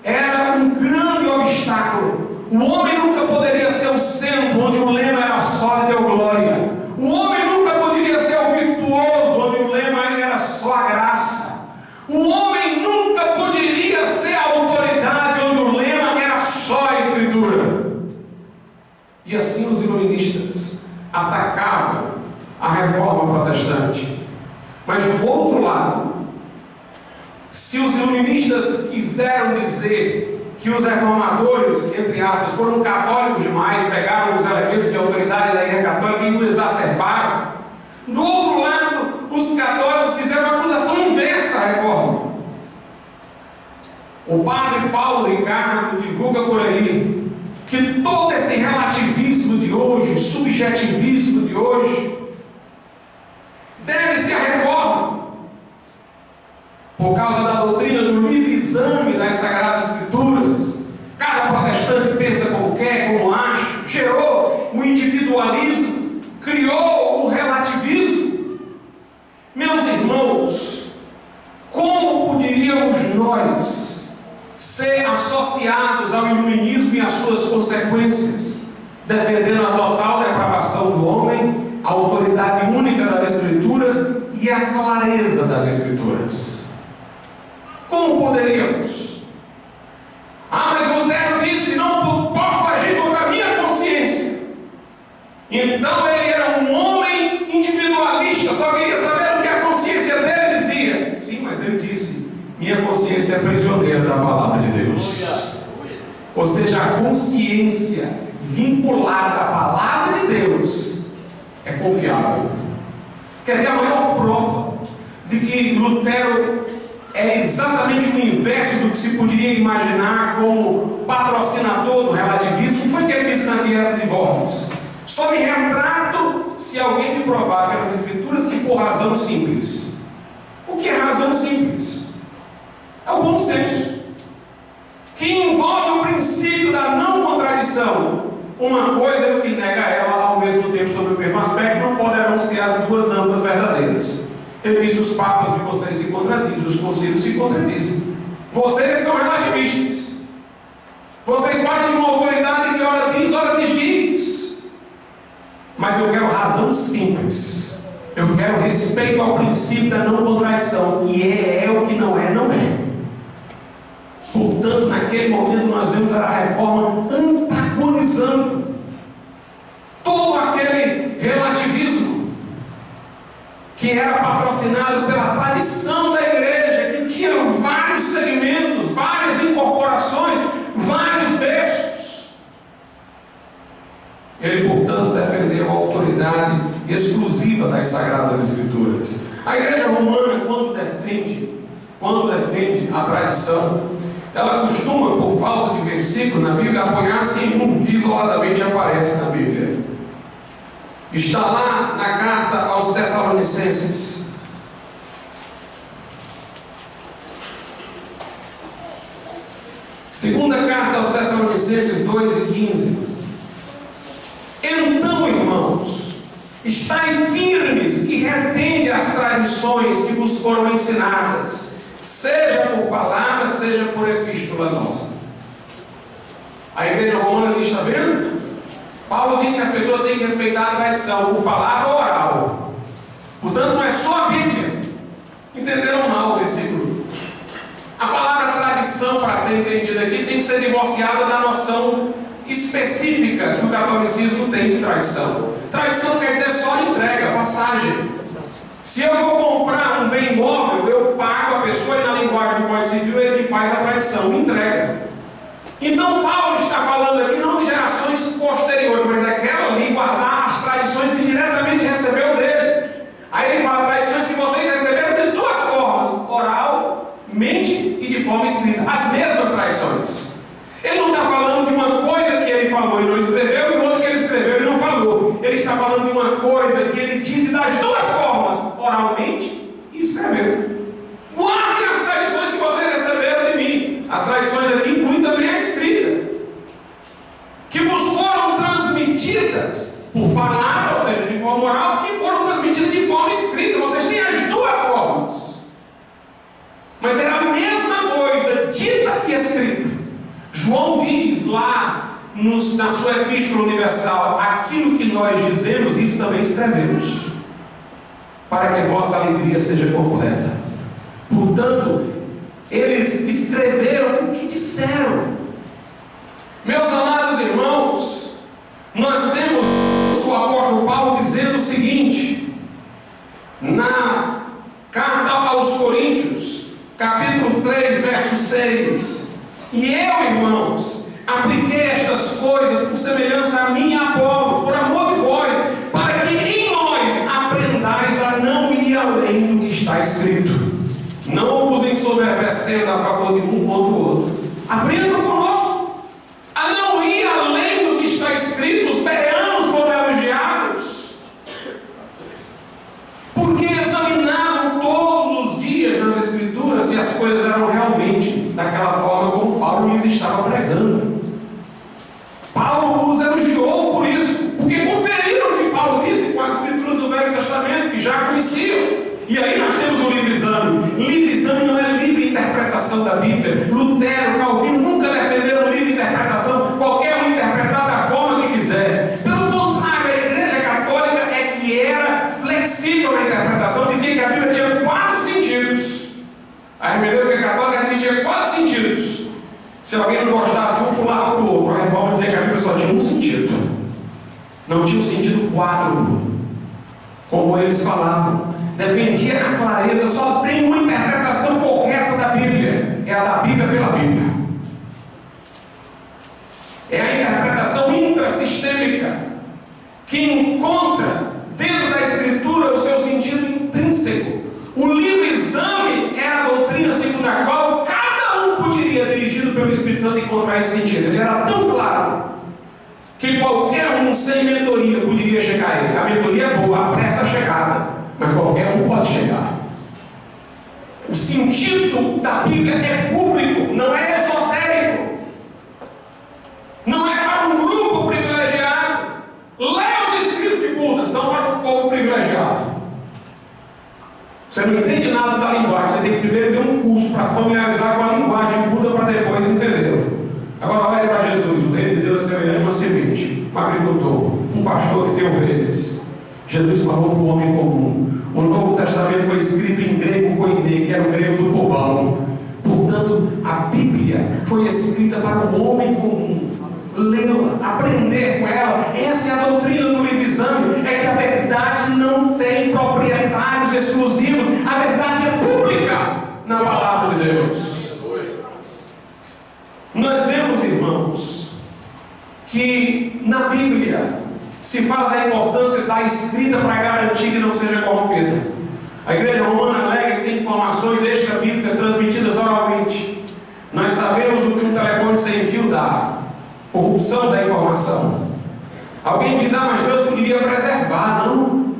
era um grande obstáculo. O homem nunca poderia ser o centro, onde o lema era só de Deus glória. O homem nunca poderia ser o virtuoso, onde o lema era só a graça. O homem nunca poderia ser a autoridade, onde o lema era só a Escritura. E assim os iluministas atacavam a reforma protestante. Mas do outro lado, se os iluministas quiseram dizer que os reformadores, entre aspas, foram católicos demais, pegaram os elementos de autoridade da Igreja Católica e o exacerbaram, do outro lado, os católicos fizeram uma acusação inversa à reforma. O padre Paulo Ricardo divulga por aí que todo esse relativismo de hoje, subjetivismo de hoje, deve-se à reforma, por causa da doutrina do livre exame das Sagradas Escrituras. Cada protestante pensa como quer, como acha, gerou o individualismo, criou o relativismo. Meus irmãos, como poderíamos nós ser associados ao iluminismo e às suas consequências, defendendo a total depravação do homem, a autoridade única das Escrituras e a clareza das Escrituras? Como poderíamos? Mas Lutero disse: não posso agir contra a minha consciência. Então ele era um homem individualista, só queria saber o que a consciência dele dizia. Sim, mas ele disse: minha consciência é prisioneira da palavra de Deus. Ou seja, a consciência vinculada à palavra de Deus é confiável. Quer ver a maior prova de que Lutero é exatamente o inverso do que se poderia imaginar como patrocinador do relativismo? O que foi que ele disse na Dieta de Worms? Só me retrato se alguém me provar pelas Escrituras e por razão simples. O que é razão simples? É o bom senso, que envolve o princípio da não contradição. Uma coisa é o que nega ela ao mesmo tempo sob o mesmo aspecto, não poderão ser as duas ambas verdadeiras. Ele diz: os papas de vocês se contradizem, os concílios se contradizem. Vocês é que são relativistas. Vocês falam de uma autoridade que ora diz. Mas eu quero razão simples. Eu quero respeito ao princípio da não contradição, que é o que não é, não é. Portanto, naquele momento nós vemos a reforma antagonizando todo aquele relativismo que era patrocinado pela tradição da igreja, que tinha vários segmentos, várias incorporações, vários berços. Ele, portanto, defendeu a autoridade exclusiva das Sagradas Escrituras. A igreja romana, quando defende a tradição, ela costuma, por falta de versículo na Bíblia, apoiar-se em um que isoladamente aparece na Bíblia. Está lá na carta aos Tessalonicenses. Segunda carta aos Tessalonicenses 2:15. Então, irmãos, Estai firmes e retende as tradições que vos foram ensinadas, seja por palavra, seja por epístola nossa. A igreja romana diz, está vendo? Paulo disse que as pessoas têm que respeitar a tradição por palavra oral. Portanto, não é só a Bíblia. Entenderam mal o versículo? A palavra tradição, para ser entendida aqui, tem que ser divorciada da noção específica que o catolicismo tem de tradição. Tradição quer dizer só entrega, passagem. Se eu vou comprar um bem imóvel, eu pago a pessoa e na linguagem do Código Civil ele me faz a tradição, me entrega. Então Paulo está falando aqui não de gerações posteriores, mas daquela ali guardar as tradições que diretamente recebeu dele. Aí ele fala tradições que vocês receberam de duas formas: oral, mente e de forma escrita. As mesmas tradições. Ele não está falando de uma coisa que ele falou e não escreveu e outra que ele escreveu e não falou. Ele está falando de uma coisa que ele disse das duas formas, oralmente e escreveu. Guardem as tradições que vocês receberam de mim. As tradições aqui incluem também a escrita, que vos foram transmitidas por palavra, ou seja, de forma oral, e foram transmitidas de forma escrita. Vocês têm as duas formas, mas era a mesma coisa, dita e escrita. João diz lá na sua epístola universal: aquilo que nós dizemos, isso também escrevemos, para que a vossa alegria seja completa. Portanto, eles escreveram o que disseram. Meus amados irmãos, nós temos o apóstolo Paulo dizendo o seguinte, na carta aos Coríntios, capítulo 3, verso 6: e eu, irmãos, apliquei estas coisas por semelhança a mim e a Apolo, por amor de vós, para que em nós aprendais a não ir além do que está escrito, não vos ensoberbecendo a favor de um contra o outro. Aprendam conosco a não ir além do que está escrito. Os bereanos foram elogiados porque examinaram todos os dias nas Escrituras se as coisas eram realmente daquela forma como Paulo lhes estava pregando. Paulo os elogiou por isso, porque conferiram o que Paulo disse com as Escrituras do Velho Testamento, que já conheciam. E aí nós temos o livre-exame. Livre-exame não é livre interpretação da Bíblia. Lutero, Calvino nunca defenderam livre interpretação, qualquer um interpretar da forma que quiser. Pelo contrário, a Igreja Católica é que era flexível na interpretação, dizia que a Bíblia tinha 4 sentidos. A hermenêutica católica admitia 4 sentidos. Se alguém não gostasse de um, pulava para o outro. A Reforma dizia que a Bíblia só tinha um sentido, não tinha o sentido quádruplo, como eles falavam. Defendia a clareza. Só tem uma interpretação correta da Bíblia, é a da Bíblia pela Bíblia. É a interpretação intrasistêmica, que encontra dentro da Escritura o seu sentido intrínseco. O livre-exame era a doutrina segundo a qual cada um poderia, dirigido pelo Espírito Santo, encontrar esse sentido. Ele era tão claro que qualquer um sem mentoria poderia chegar a ele. A mentoria é boa, apressa a chegada, mas qualquer um pode chegar. O sentido da Bíblia é público, não é esotérico, não é para um grupo privilegiado. Leia os escritos de Buda, são para um povo privilegiado. Você não entende nada da linguagem, você tem que primeiro ter um curso para se familiarizar com a linguagem de Buda para depois entender. Agora olha para Jesus. O reino de Deus é semelhante a uma semente, um agricultor, um pastor que tem ovelhas. Jesus falou para o homem comum. O Novo Testamento foi escrito em grego koiné, que era o grego do povão. Portanto, a Bíblia foi escrita para o homem comum. Lê-la, aprender com ela. Essa é a doutrina do livre-exame. É que a verdade não tem proprietários exclusivos. A verdade é pública na palavra de Deus. Nós vemos, irmãos, que na Bíblia se fala da importância da escrita para garantir que não seja corrompida. A Igreja Romana alega que tem informações extra-bíblicas transmitidas oralmente. Nós sabemos o que um telefone sem fio dá: corrupção da informação. Alguém diz: mas Deus poderia preservar. Não,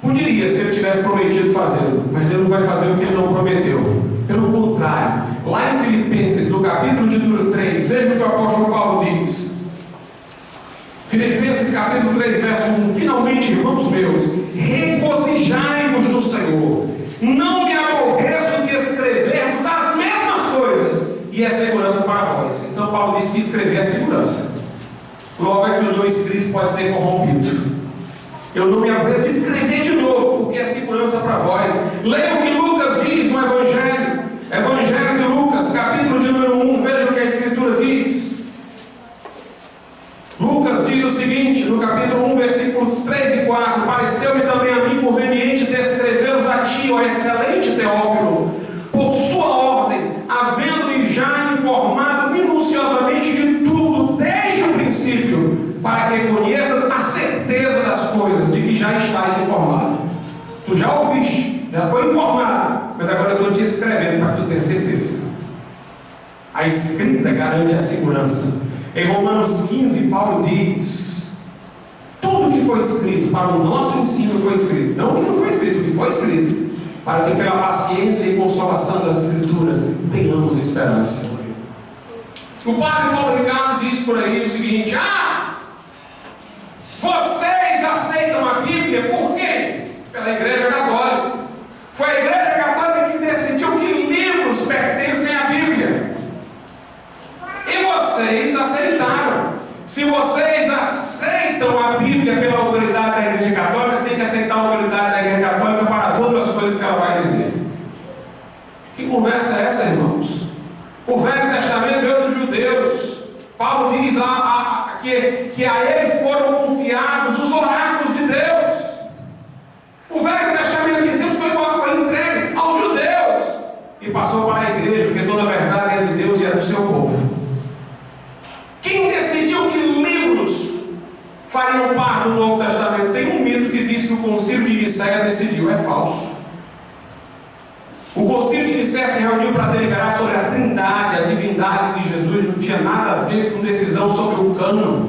poderia, se Ele tivesse prometido fazê-lo, mas Deus não vai fazer o que Ele não prometeu. Pelo contrário, lá em Filipenses, no capítulo de número 3, veja o que o apóstolo Paulo diz. Filipenses capítulo 3, verso 1: finalmente Igualmente, irmãos meus, regozijai-vos no Senhor. Não me aborreço de escrever-vos as mesmas coisas, e é segurança para vós. Então Paulo diz que escrever é segurança. Logo é que o não escrito pode ser corrompido. Eu não me aborreço de escrever de novo, porque é segurança para vós. Leia o que Lucas diz no Evangelho. Evangelho de Lucas, capítulo de número 1. Veja o que a Escritura diz. Lucas diz o seguinte, no capítulo 1, versículos 3 e 4: pareceu-me também a mim conveniente descrevê-los a ti, ó excelente Teófilo, por sua ordem, havendo-me já informado minuciosamente de tudo, desde o princípio, para que conheças a certeza das coisas, de que já estás informado. Tu já ouviste, já foi informado, mas agora eu estou te escrevendo para que tu tenha certeza. A escrita garante a segurança. Em Romanos 15, Paulo diz: tudo que foi escrito para o nosso ensino foi escrito, não que não foi escrito, o que foi escrito, para que pela paciência e consolação das Escrituras tenhamos esperança. O padre Paulo Ricardo diz por aí o seguinte: vocês aceitam a Bíblia por quê? Pela Igreja Católica. Foi a Igreja Católica que decidiu que livros pertencem à Bíblia. E vocês aceitaram. Se vocês aceitam a Bíblia pela autoridade da Igreja Católica, tem que aceitar a autoridade da Igreja Católica para as outras coisas que ela vai dizer. Que conversa é essa, irmãos? O Velho Testamento veio dos judeus. Paulo diz que a eles foram confiados os oráculos de Deus. O Velho Testamento de Deus foi entregue aos judeus e passou para a igreja, porque toda a verdade é de Deus e é do seu povo. Quem decidiu que livros fariam parte do Novo Testamento? Tem um mito que diz que o Concílio de Nicéia decidiu. É falso. O Concílio de Nicéia se reuniu para deliberar sobre a trindade, a divindade de Jesus. Não tinha nada a ver com decisão sobre o cânon.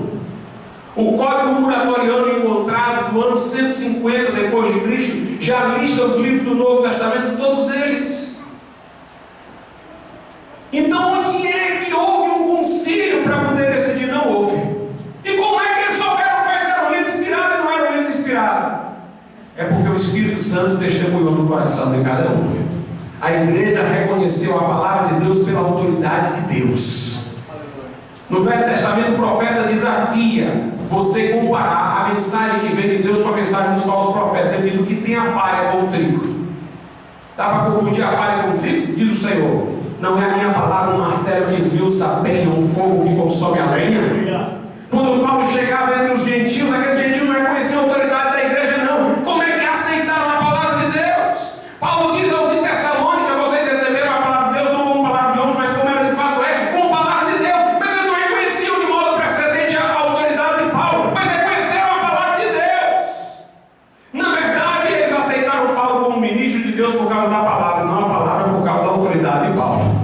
O Código Muratoriano encontrado do ano 150 depois de Cristo já lista os livros do Novo Testamento, todos eles. Então, onde é que houve um concílio para poder decidir? Não houve. E como é que eles souberam quais eram o livro inspirado e não era o livro inspirado? É porque o Espírito Santo testemunhou no coração de cada um. A igreja reconheceu a palavra de Deus pela autoridade de Deus. No Velho Testamento, o profeta desafia você comparar a mensagem que vem de Deus com a mensagem dos falsos profetas. Ele diz: o que tem a palha com o trigo. Dá para confundir a palha com o trigo? Diz o Senhor: não é a minha palavra um martelo que esmiuça a penha, um fogo que consome a lenha? Quando Paulo chegava entre os gentios, aqueles gentios não reconheciam a autoridade da igreja, não. Como é que aceitaram a palavra de Deus? Paulo diz aos de Tessalônica: vocês receberam a palavra de Deus não como palavra de homens, mas como ela de fato é, como palavra de Deus. Mas eles não reconheciam de modo precedente a autoridade de Paulo, mas reconheceram a palavra de Deus. Na verdade, eles aceitaram Paulo como ministro de Deus por causa da palavra, não a palavra por causa da autoridade de Paulo.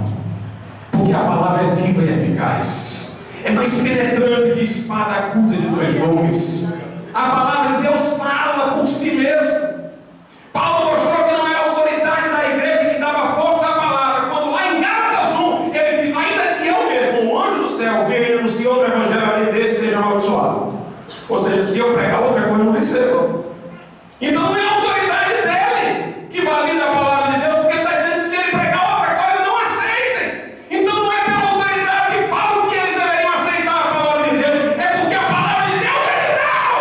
Porque a palavra é viva e eficaz, é mais penetrante que espada aguda de dois gumes. A palavra de Deus fala por si mesmo. Paulo mostrou que não era a autoridade da igreja que dava força à palavra, quando lá em Gálatas 1 ele diz: ainda que eu mesmo, um anjo do céu, venha e anuncie outro evangelho além desse, seja amaldiçoado. Ou seja, se eu pregar outra coisa, não recebo. Então não é a autoridade dele que valida a palavra de Deus, porque ele está dizendo que se ele pregar outra coisa, não aceitem. Então não é pela autoridade de Paulo que eles deveriam aceitar a palavra de Deus, é porque a palavra de Deus é de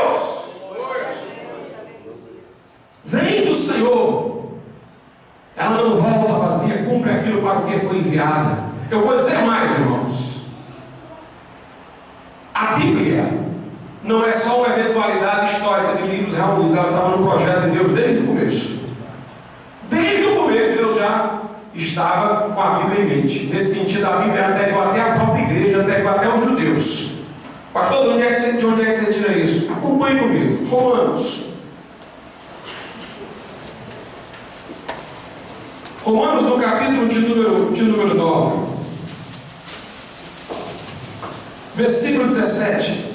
Deus. Vem do Senhor. Ela não volta vazia, cumpre aquilo para o que foi enviada. Eu vou dizer mais, irmãos. A Bíblia não é só uma eventualidade histórica de livros reunidos, ela estava no projeto de Deus desde o começo. Desde o começo Deus já estava com a Bíblia em mente. Nesse sentido, a Bíblia anterior até a própria igreja, anterior até os judeus. Pastor, de onde é que você tira isso? Acompanhe comigo. Romanos no capítulo de número 9, versículo 17.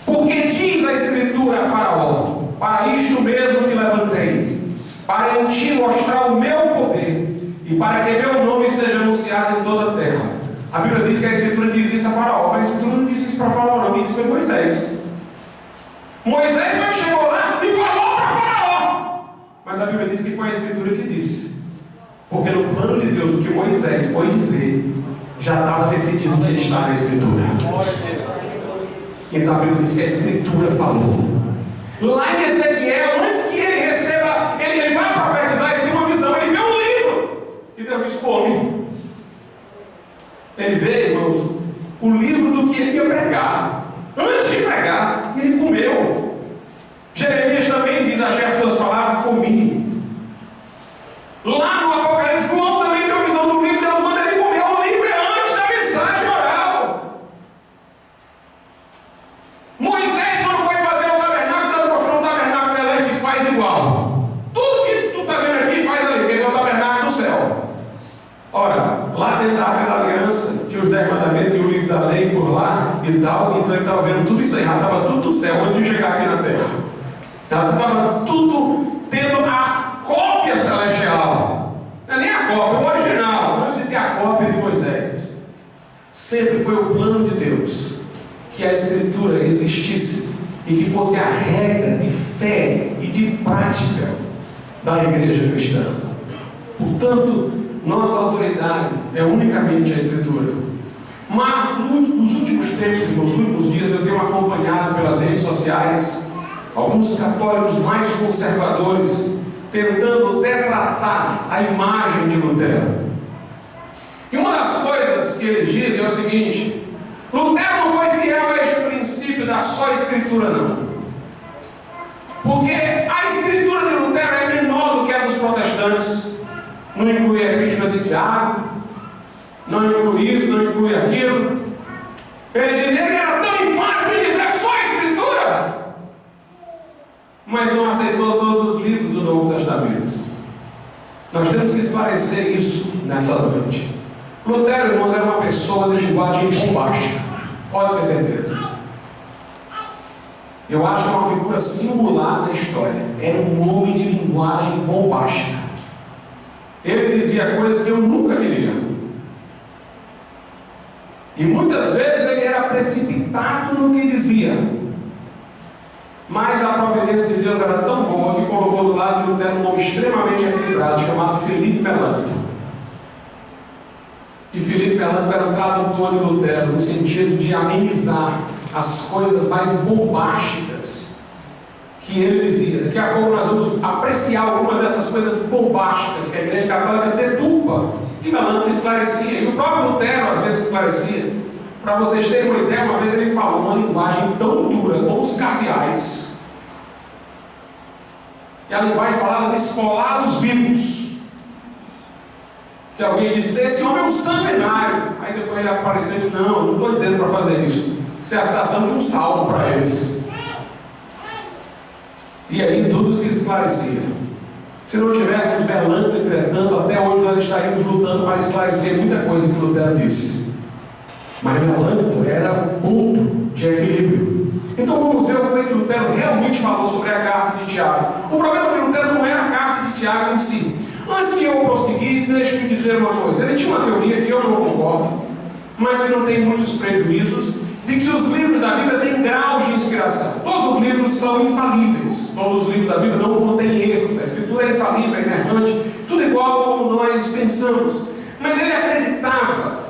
Porque diz a Escritura a Faraó: para isto mesmo te levantei, para em ti mostrar o meu poder, e para que meu nome seja anunciado em toda a terra. A Bíblia diz que a Escritura diz isso a Faraó, mas a Escritura não disse isso para Faraó, não, quem disse foi Moisés. Moisés foi que chegou lá e falou para Faraó. Mas a Bíblia diz que foi a Escritura que disse. Porque no plano de Deus, o que Moisés foi dizer, já estava decidido que ele está na Escritura. Então a Bíblia diz que a Escritura falou. Lá em Ezequiel, antes que ele receba, ele vai profetizar, ele tem uma visão, ele vê um livro. E Deus diz, come. Ele vê, irmãos, o livro do que ele ia pregar. Antes de pregar, ele comeu. Jeremias também diz, achei as tuas palavras e comi. Lá no Apocalipse, João também tem a visão do livro, Deus manda ele comer. O livro é antes da mensagem oral. Moisés, quando foi fazer o tabernáculo, Deus mostrou um tabernáculo celeste e diz, faz igual. Tudo que tu está vendo aqui, faz ali, porque esse é o tabernáculo do céu. Ora, lá dentro da Arca da Aliança, tinha os 10 mandamentos e o livro da lei por lá e tal, então ele estava vendo tudo isso aí, já estava tudo do céu antes de chegar aqui na terra. Já estava tudo tendo a cópia celestial. Não é nem a cópia, o original. Não existe a cópia de Moisés. Sempre foi o plano de Deus que a Escritura existisse e que fosse a regra de fé e de prática da igreja cristã. Portanto, nossa autoridade é unicamente a Escritura. Mas nos últimos tempos e nos últimos dias eu tenho acompanhado pelas redes sociais alguns católicos mais conservadores tentando retratar a imagem de Lutero. E uma das coisas que eles dizem é o seguinte: Lutero não foi fiel a este princípio da só Escritura, não. Porque a Escritura de Lutero é menor do que a dos protestantes. Não inclui a Epístola de Tiago, não inclui isso, não inclui aquilo. Ele diz, ele era tão enfático em dizer só a Escritura, mas não aceitou todos os livros do Novo Testamento. Nós temos que esclarecer isso nessa noite. Lutero, irmãos, era uma pessoa de linguagem bombástica, pode ter certeza. Eu acho que é uma figura singular na história. Era um homem de linguagem bombástica. Ele dizia coisas que eu nunca diria. E muitas vezes ele era precipitado no que dizia. Mas a providência de Deus era tão boa que colocou do lado de Lutero um homem extremamente equilibrado, chamado Felipe Melanchthon. E Felipe Melanchthon era o tradutor de Lutero, no sentido de amenizar as coisas mais bombásticas que ele dizia. Daqui a pouco nós vamos apreciar algumas dessas coisas bombásticas que a Igreja Católica deturpa. E Melanchthon esclarecia, e o próprio Lutero às vezes esclarecia. Para vocês terem uma ideia, uma vez ele falou uma linguagem tão dura como os cardeais, que a linguagem falava de esfolar os vivos. Que alguém disse, esse homem é um sanguinário. Aí depois ele apareceu e disse, não estou dizendo para fazer isso. Isso é a citação de um salmo para eles. E aí tudo se esclarecia. Se não tivéssemos Melanchthon, entretanto, até hoje nós estaríamos lutando para esclarecer muita coisa que Lutero disse. Mas Melanchthon era ponto de equilíbrio. Então vamos ver o que foi que Lutero realmente falou sobre a carta de Tiago. O problema de Lutero não era a carta de Tiago em si. Antes que eu prosseguir, deixe-me dizer uma coisa. Ele tinha uma teoria que eu não concordo, mas que não tem muitos prejuízos, de que os livros da Bíblia têm graus de inspiração. Todos os livros são infalíveis. Todos os livros da Bíblia não contêm erros. A Escritura é infalível, é inerrante, tudo igual como nós pensamos. Mas ele acreditava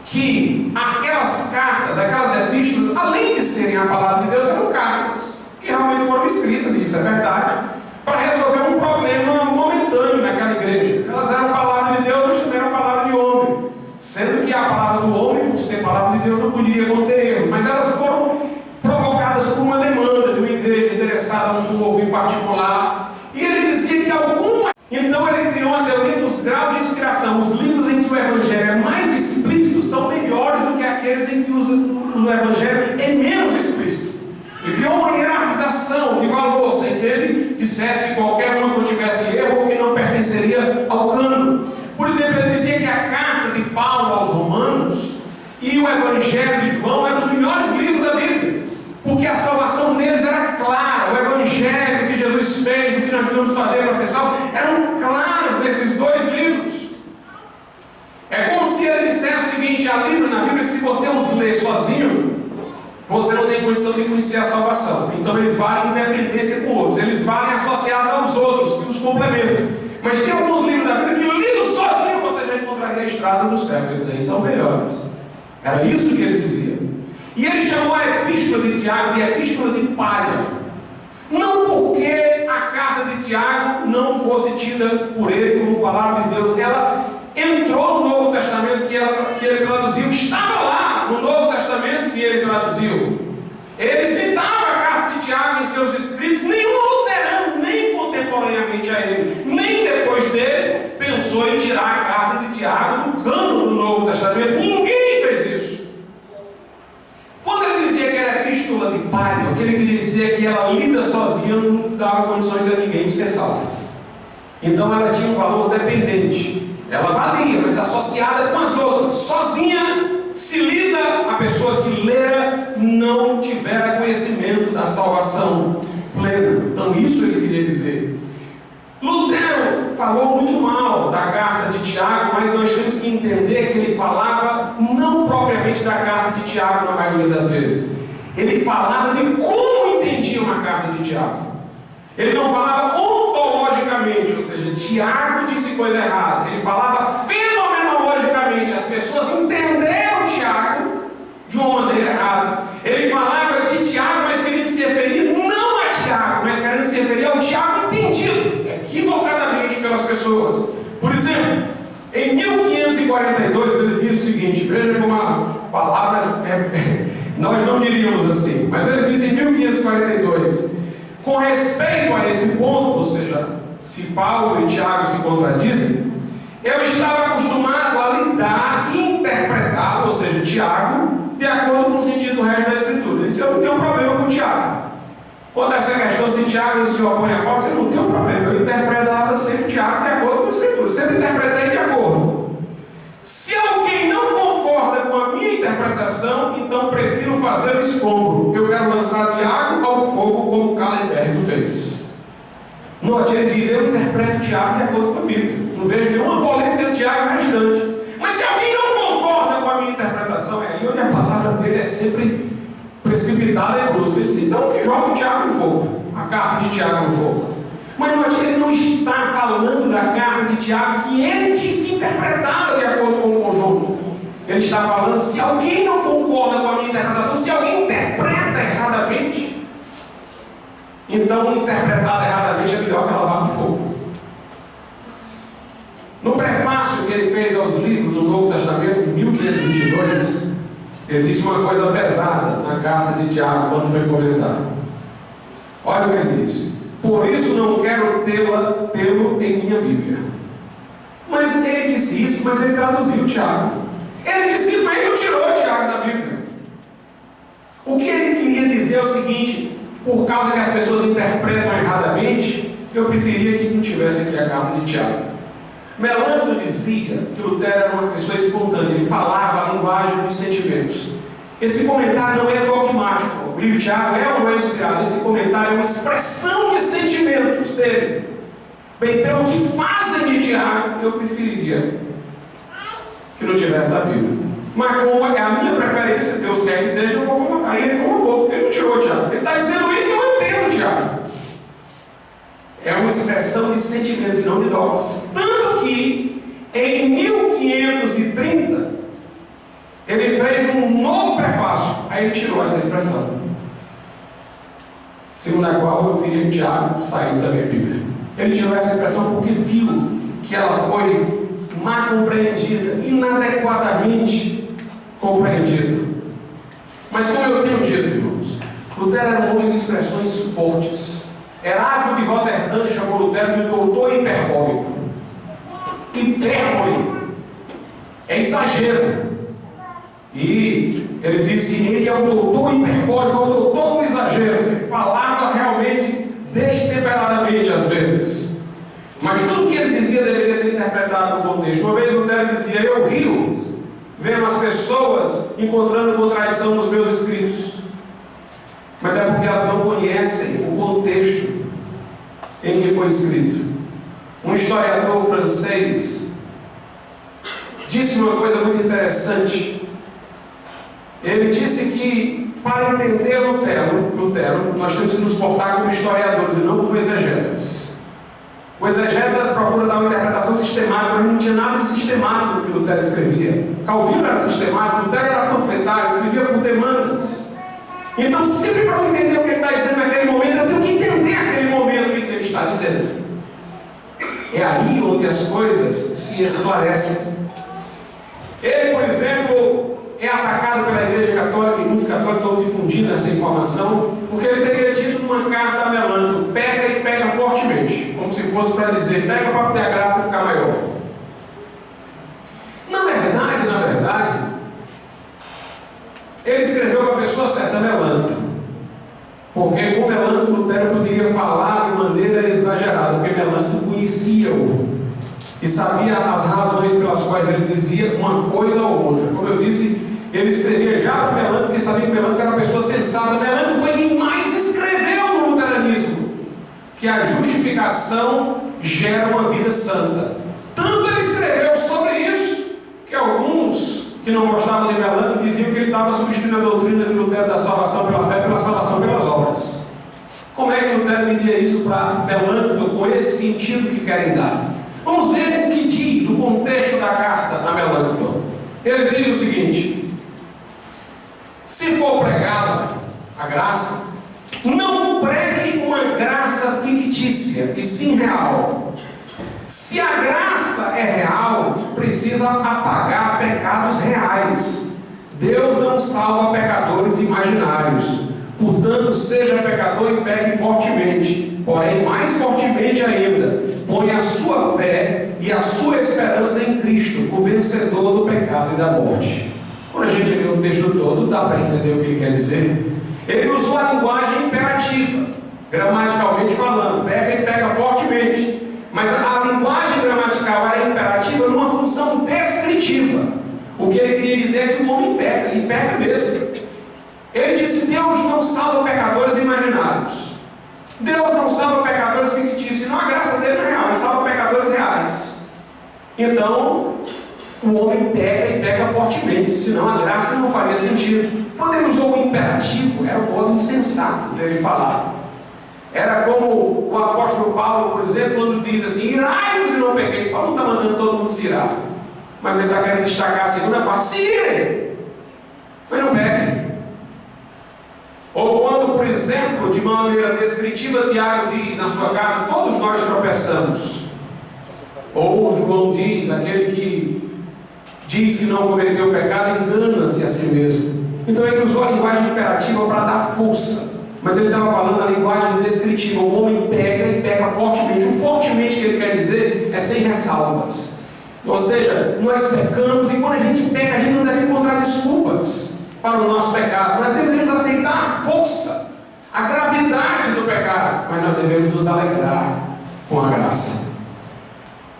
que aquelas cartas, aquelas epístolas, além de serem a palavra de Deus, eram cartas que realmente foram escritas, e isso é verdade, para resolver um problema momentâneo naquela igreja. Elas eram a palavra de Deus, mas também eram a palavra de homem. Sendo que a palavra do homem, por ser palavra de Deus, não poderia conter erros, mas elas foram provocadas por uma demanda de uma igreja interessada num povo em particular. E ele dizia que alguma... Então ele criou a teoria dos graus de inspiração. Os livros em que o Evangelho é mais explícito são melhores do que aqueles em que o Evangelho é menos explícito. Ele criou uma hierarquização de valor, sem que ele dissesse que qualquer uma tivesse erro ou que não pertenceria ao cânone. Por exemplo, ele dizia que a carta de Paulo aos Romanos e o Evangelho de João eram os melhores livros da Bíblia, porque a salvação deles era clara. O Evangelho que Jesus fez, o que nós podemos fazer para ser salvos, eram claros nesses dois livros. É como se ele dissesse o seguinte: há livros na Bíblia que, se você os lê sozinho, você não tem condição de conhecer a salvação. Então eles valem independência com outros, eles valem associados aos outros, que os complementam. Mas tem alguns livros da Bíblia que, lidos sozinho, você já encontraria a estrada no céu. Esses aí são melhores. Era isso que ele dizia. E ele chamou a epístola de Tiago de epístola de palha. Não porque a carta de Tiago não fosse tida por ele como palavra de Deus. Ela entrou no Novo Testamento que ele traduziu, estava lá no Novo Testamento que ele traduziu. Ele citava a carta de Tiago em seus escritos. Nenhum luterano, nem contemporaneamente a ele, nem depois dele, pensou em tirar a carta de Tiago do cânon do Novo Testamento. Ninguém fez isso. Quando ele dizia que era epístola de palha, o que ele queria dizer é que ela lida sozinha não dava condições a ninguém de ser salvo. Então ela tinha um valor dependente. Ela valia, mas associada com as outras. Sozinha, se lida, a pessoa que lera não tiver conhecimento da salvação plena. Então isso ele queria dizer. Lutero falou muito mal da carta de Tiago, mas nós temos que entender que ele falava não propriamente da carta de Tiago na maioria das vezes. Ele falava de como entendiam a carta de Tiago. Ele não falava ontologicamente, ou seja, Tiago disse coisa errada. Ele falava fenomenologicamente. As pessoas entenderam Tiago de uma maneira errada. Ele falava de Tiago, mas querendo se referir não a Tiago, mas querendo se referir ao Tiago entendido equivocadamente pelas pessoas. Por exemplo, em 1542 ele diz o seguinte, veja como a palavra nós não diríamos assim, mas ele diz em 1542, com respeito a esse ponto, ou seja, se Paulo e Tiago se contradizem, eu estava acostumado a lidar e interpretar, ou seja, Tiago, de acordo com o sentido resto da Escritura. Ele disse, eu não tenho problema com Tiago. Quanto a essa questão, se Tiago se opõe a Paulo, você não tem um problema. Eu interpretava sempre Tiago de acordo com a Escritura. Sempre interpretei de acordo. Se alguém não concorda com a minha interpretação, então prefiro fazer o escombro. Eu quero lançar Tiago ao fogo como Callenberg fez. Note, ele diz, eu interpreto Tiago de acordo com a Bíblia. Não vejo nenhuma polêmica de Tiago restante. Mas se alguém não concorda com a minha interpretação, é aí onde a palavra dele é sempre precipitada e brusca. Ele diz, então que joga o Tiago no fogo, a carta de Tiago no fogo. Mas note, ele não está falando da carta de Tiago que ele diz que interpretava de acordo com o conjunto. Ele está falando, se alguém não concorda com a minha interpretação, se alguém interpreta erradamente, então interpretada erradamente é melhor que ela vá no fogo. No prefácio que ele fez aos livros do Novo Testamento, em 1522, ele disse uma coisa pesada na carta de Tiago, quando foi comentar. Olha o que ele disse. Por isso não quero tê-lo em minha Bíblia. Mas ele disse isso, mas ele traduziu Tiago. Ele disse isso, mas ele não tirou Tiago da Bíblia. O que ele queria dizer é o seguinte, por causa que as pessoas interpretam erradamente, eu preferia que não tivesse aqui a carta de Tiago. Melanchthon dizia que Lutero era uma pessoa espontânea, ele falava a linguagem dos sentimentos. Esse comentário não é dogmático, o livro de Tiago é ou não é inspirado, esse comentário é uma expressão de sentimentos dele. Bem, pelo que fazem de Tiago, eu preferiria que não tivesse na Bíblia. Mas como é a minha preferência, Deus quer que esteja, eu vou colocar. E ele colocou, ele não tirou Tiago. Ele está dizendo isso e eu entendo Tiago. É uma expressão de sentimentos e não de dogmas. Tanto que, em 1530, ele fez um novo prefácio. Aí ele tirou essa expressão, segundo a qual eu queria que Tiago saísse da minha Bíblia. Ele tirou essa expressão porque viu que ela foi mal compreendida, inadequadamente compreendida. Mas como eu tenho dito, irmãos, Lutero era um homem de expressões fortes. Erasmo de Roterdã chamou Lutero de doutor hiperbólico. Hipérbole é exagero. E ele disse, ele é o doutor hiperbólico, é o doutor do exagero. Ele falava realmente destemperadamente às vezes. Mas tudo que ele dizia deveria ser interpretado no contexto. Uma vez Lutero dizia, eu rio vendo as pessoas encontrando contradição nos meus escritos. Mas é porque elas não conhecem o contexto em que foi escrito. Um historiador francês disse uma coisa muito interessante. Ele disse que para entender Lutero, nós temos que nos portar como historiadores e não como exegetas. O exegeta procura dar uma interpretação sistemática, mas não tinha nada de sistemático no que Lutero escrevia. Calvino era sistemático, Lutero era panfletário, escrevia por demandas. Então, sempre para eu entender o que ele está dizendo naquele momento, eu tenho que entender aquele momento em que ele está dizendo. É aí onde as coisas se esclarecem. Ele, por exemplo, é atacado pela Igreja Católica, e muitos católicos estão difundindo essa informação, porque ele teria dito numa carta a Melanto: pega e pega fortemente, como se fosse para dizer, pega para ter a graça e ficar maior. Na verdade, ele escreveu para a pessoa certa, Melanto, porque com Melanto Lutero poderia falar de maneira exagerada, porque Melanto conhecia-o e sabia as razões pelas quais ele dizia uma coisa ou outra. Como eu disse, ele escrevia já para Melanto, porque sabia que Melanto era uma pessoa sensata. Melanto foi quem mais escreveu no luteranismo, que a justificação gera uma vida santa. Tanto ele escreveu sobre isso, que alguns que não gostavam de Melanto diziam que ele estava substituindo a doutrina de Lutero da salvação pela fé pela salvação pelas obras. Como é que Lutero diria isso para Melanto, com esse sentido que querem dar? Vamos ver o que diz o contexto da carta a Melanto. Ele diz o seguinte: se for pregada a graça, não pregue uma graça fictícia, e sim real. Se a graça é real, precisa apagar pecados reais. Deus não salva pecadores imaginários. Portanto, seja pecador e pegue fortemente, porém mais fortemente ainda, põe a sua fé e a sua esperança em Cristo, o vencedor do pecado e da morte. Quando a gente lê o texto todo, dá para entender o que ele quer dizer. Ele usou a linguagem imperativa, gramaticalmente falando, pega e pega fortemente. Mas a linguagem gramatical era imperativa numa função descritiva. O que ele queria dizer é que o homem peca, e peca mesmo. Ele disse: Deus não salva pecadores imaginários. Deus não salva pecadores fictícios, não, a graça dele é real, ele salva pecadores reais. Então, o homem pega e pega fortemente, senão a graça não faria sentido. Quando ele usou o imperativo, era um modo insensato dele falar. Era como o apóstolo Paulo, por exemplo, quando diz assim: irai-vos e não pequeis. Paulo não está mandando todo mundo se irar, mas ele está querendo destacar a segunda parte: se irem, mas não peguem. Ou quando, por exemplo, de maneira descritiva, Tiago diz na sua carta: todos nós tropeçamos. Ou João diz: aquele que diz que não cometeu pecado engana-se a si mesmo. Então ele usou a linguagem imperativa para dar força, mas ele estava falando a linguagem descritiva. O homem pega e pega fortemente. O fortemente que ele quer dizer é sem ressalvas. Ou seja, nós pecamos, e quando a gente peca, a gente não deve encontrar desculpas para o nosso pecado. Nós devemos aceitar a força, a gravidade do pecado, mas nós devemos nos alegrar com a graça.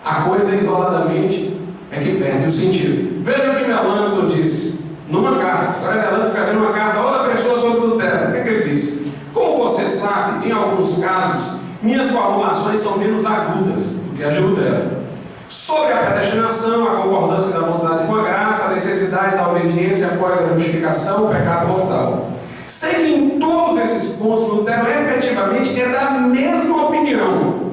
A coisa isoladamente é que perde o sentido. Veja o que Melanto disse numa carta. Agora Melanto escreveu uma carta a outra pessoa sobre Lutero. O que é que ele disse? Como você sabe, em alguns casos, minhas formulações são menos agudas do que as de Lutero. Sobre a predestinação, a concordância da vontade com a graça, a necessidade da obediência após a justificação, o pecado mortal. Sei que em todos esses pontos, Lutero efetivamente é da mesma opinião.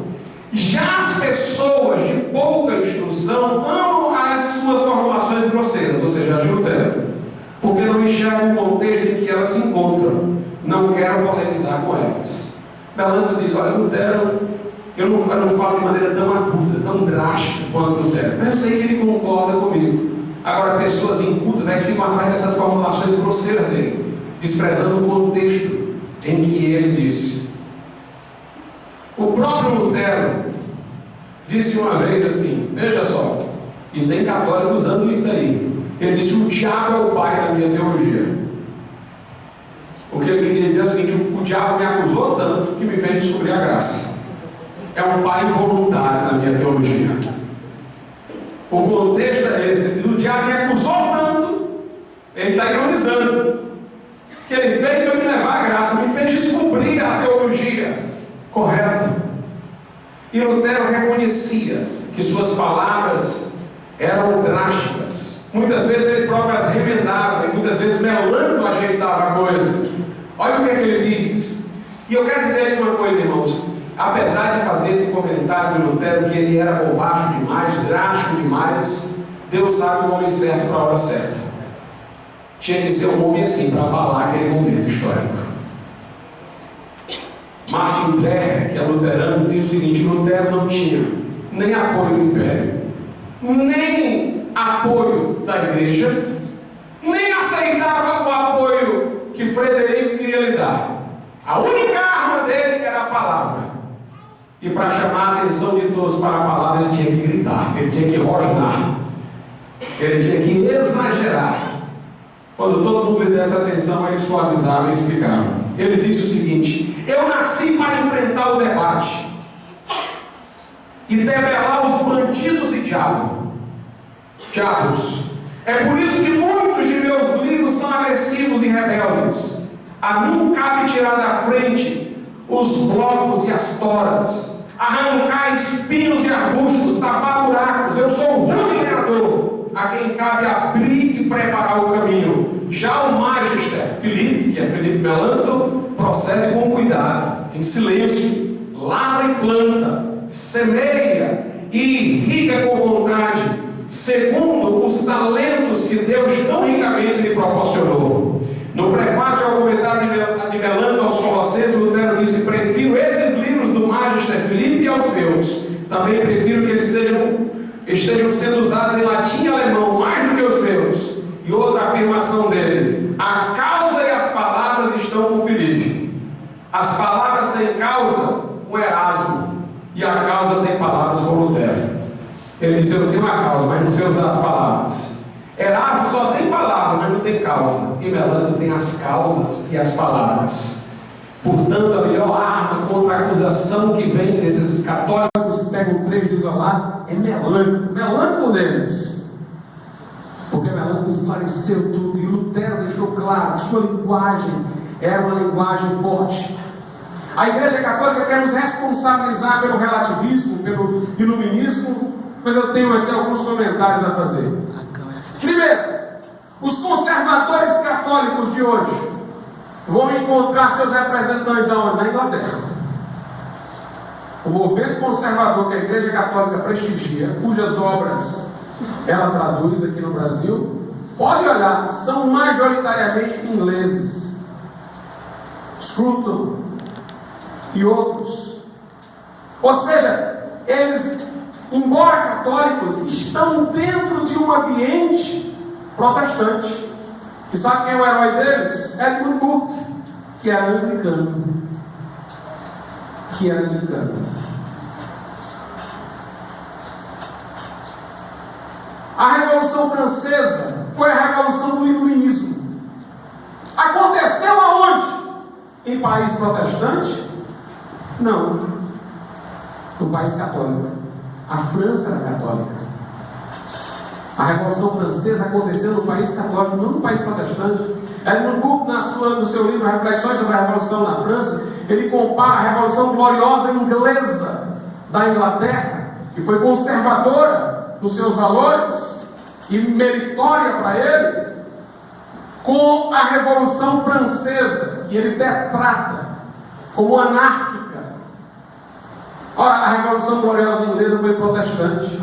Já as pessoas de pouca instrução amam as suas formulações grosseiras, ou seja, as de Lutero, porque não enxergam o contexto em que elas se encontram. Não quero polemizar com elas. Melanto diz: olha, Lutero, eu não falo de maneira tão aguda, tão drástica quanto Lutero, mas eu sei que ele concorda comigo. Agora, pessoas incultas é que ficam atrás dessas formulações grosseiras dele, desprezando o contexto em que ele disse. O próprio Lutero disse uma vez assim, veja só, e tem católico usando isso daí. Ele disse: o diabo é o pai da minha teologia. O que ele queria dizer é o seguinte: o diabo me acusou tanto que me fez descobrir a graça. É um pai involuntário na minha teologia. O contexto é esse: o diabo me acusou tanto, ele está ironizando. O que ele fez foi me levar à graça, me fez descobrir a teologia correta. E Lutero reconhecia que suas palavras eram drásticas. Muitas vezes ele próprio as remendava, e muitas vezes Melano ajeitava a coisa. Olha o que é que ele diz. E eu quero dizer aqui uma coisa, irmãos. Apesar de fazer esse comentário de Lutero, que ele era bobacho demais, drástico demais, Deus sabe o homem certo para a hora certa. Tinha que ser um homem assim, para abalar aquele momento histórico. Martin Luther, que é luterano, diz o seguinte: Lutero não tinha nem apoio do império, nem apoio da igreja, nem aceitava o apoio que Frederico queria lhe dar. A única arma dele era a palavra. E para chamar a atenção de todos para a palavra, ele tinha que gritar, ele tinha que rosnar, ele tinha que exagerar. Quando todo mundo lhe desse atenção, ele suavizava e explicava. Ele disse o seguinte: eu nasci para enfrentar o debate e debelar os bandidos e diabos. É por isso que muitos de meus livros são agressivos e rebeldes. A mim cabe tirar da frente os blocos e as toras, arrancar espinhos e arbustos, tapar buracos. Eu sou o rude lenhador, a quem cabe abrir e preparar o caminho. Já o Magister Filipe, que é Felipe Melanto, procede com cuidado, em silêncio, lavra e planta, semeia e irriga com vontade, segundo os talentos que Deus tão ricamente lhe proporcionou. No prefácio ao comentário de Melanto aos Colossenses, Lutero disse: prefiro esses livros do Magister Filipe aos meus. Também prefiro que eles estejam sendo usados em latim e alemão mais do que os meus. E outra afirmação dele: a causa e as palavras estão com Filipe. As palavras sem causa com Erasmo, e a causa sem palavras com Lutero. Ele disse: eu não tenho uma causa, mas não sei usar as palavras. Erasmo só tem palavra, mas não tem causa. E Melanto tem as causas e as palavras. Portanto, a melhor arma contra a acusação que vem desses católicos que pegam trechos isolados é Melanto. Melanto deles. Porque Melanto esclareceu tudo e Lutero deixou claro que sua linguagem era uma linguagem forte. A Igreja Católica quer nos responsabilizar pelo relativismo, pelo iluminismo, mas eu tenho aqui alguns comentários a fazer. Primeiro, os conservadores católicos de hoje vão encontrar seus representantes aonde? Na Inglaterra. O movimento conservador que a Igreja Católica prestigia, cujas obras ela traduz aqui no Brasil, pode olhar, são majoritariamente ingleses. Scruton e outros. Ou seja, eles, embora católicos, estão dentro de um ambiente protestante. E sabe quem é o herói deles? Edmund Burke, que era anglicano. A Revolução Francesa foi a revolução do iluminismo. Aconteceu aonde? Em país protestante? Não. No país católico. A França era católica. A Revolução Francesa aconteceu no país católico, não no país protestante. Edmund Burke, no seu livro Reflexões sobre a Revolução na França, ele compara a Revolução Gloriosa Inglesa da Inglaterra, que foi conservadora nos seus valores e meritória para ele, com a Revolução Francesa, que ele trata como anárquica. Ora, a Revolução Gloriosa Inglesa foi protestante.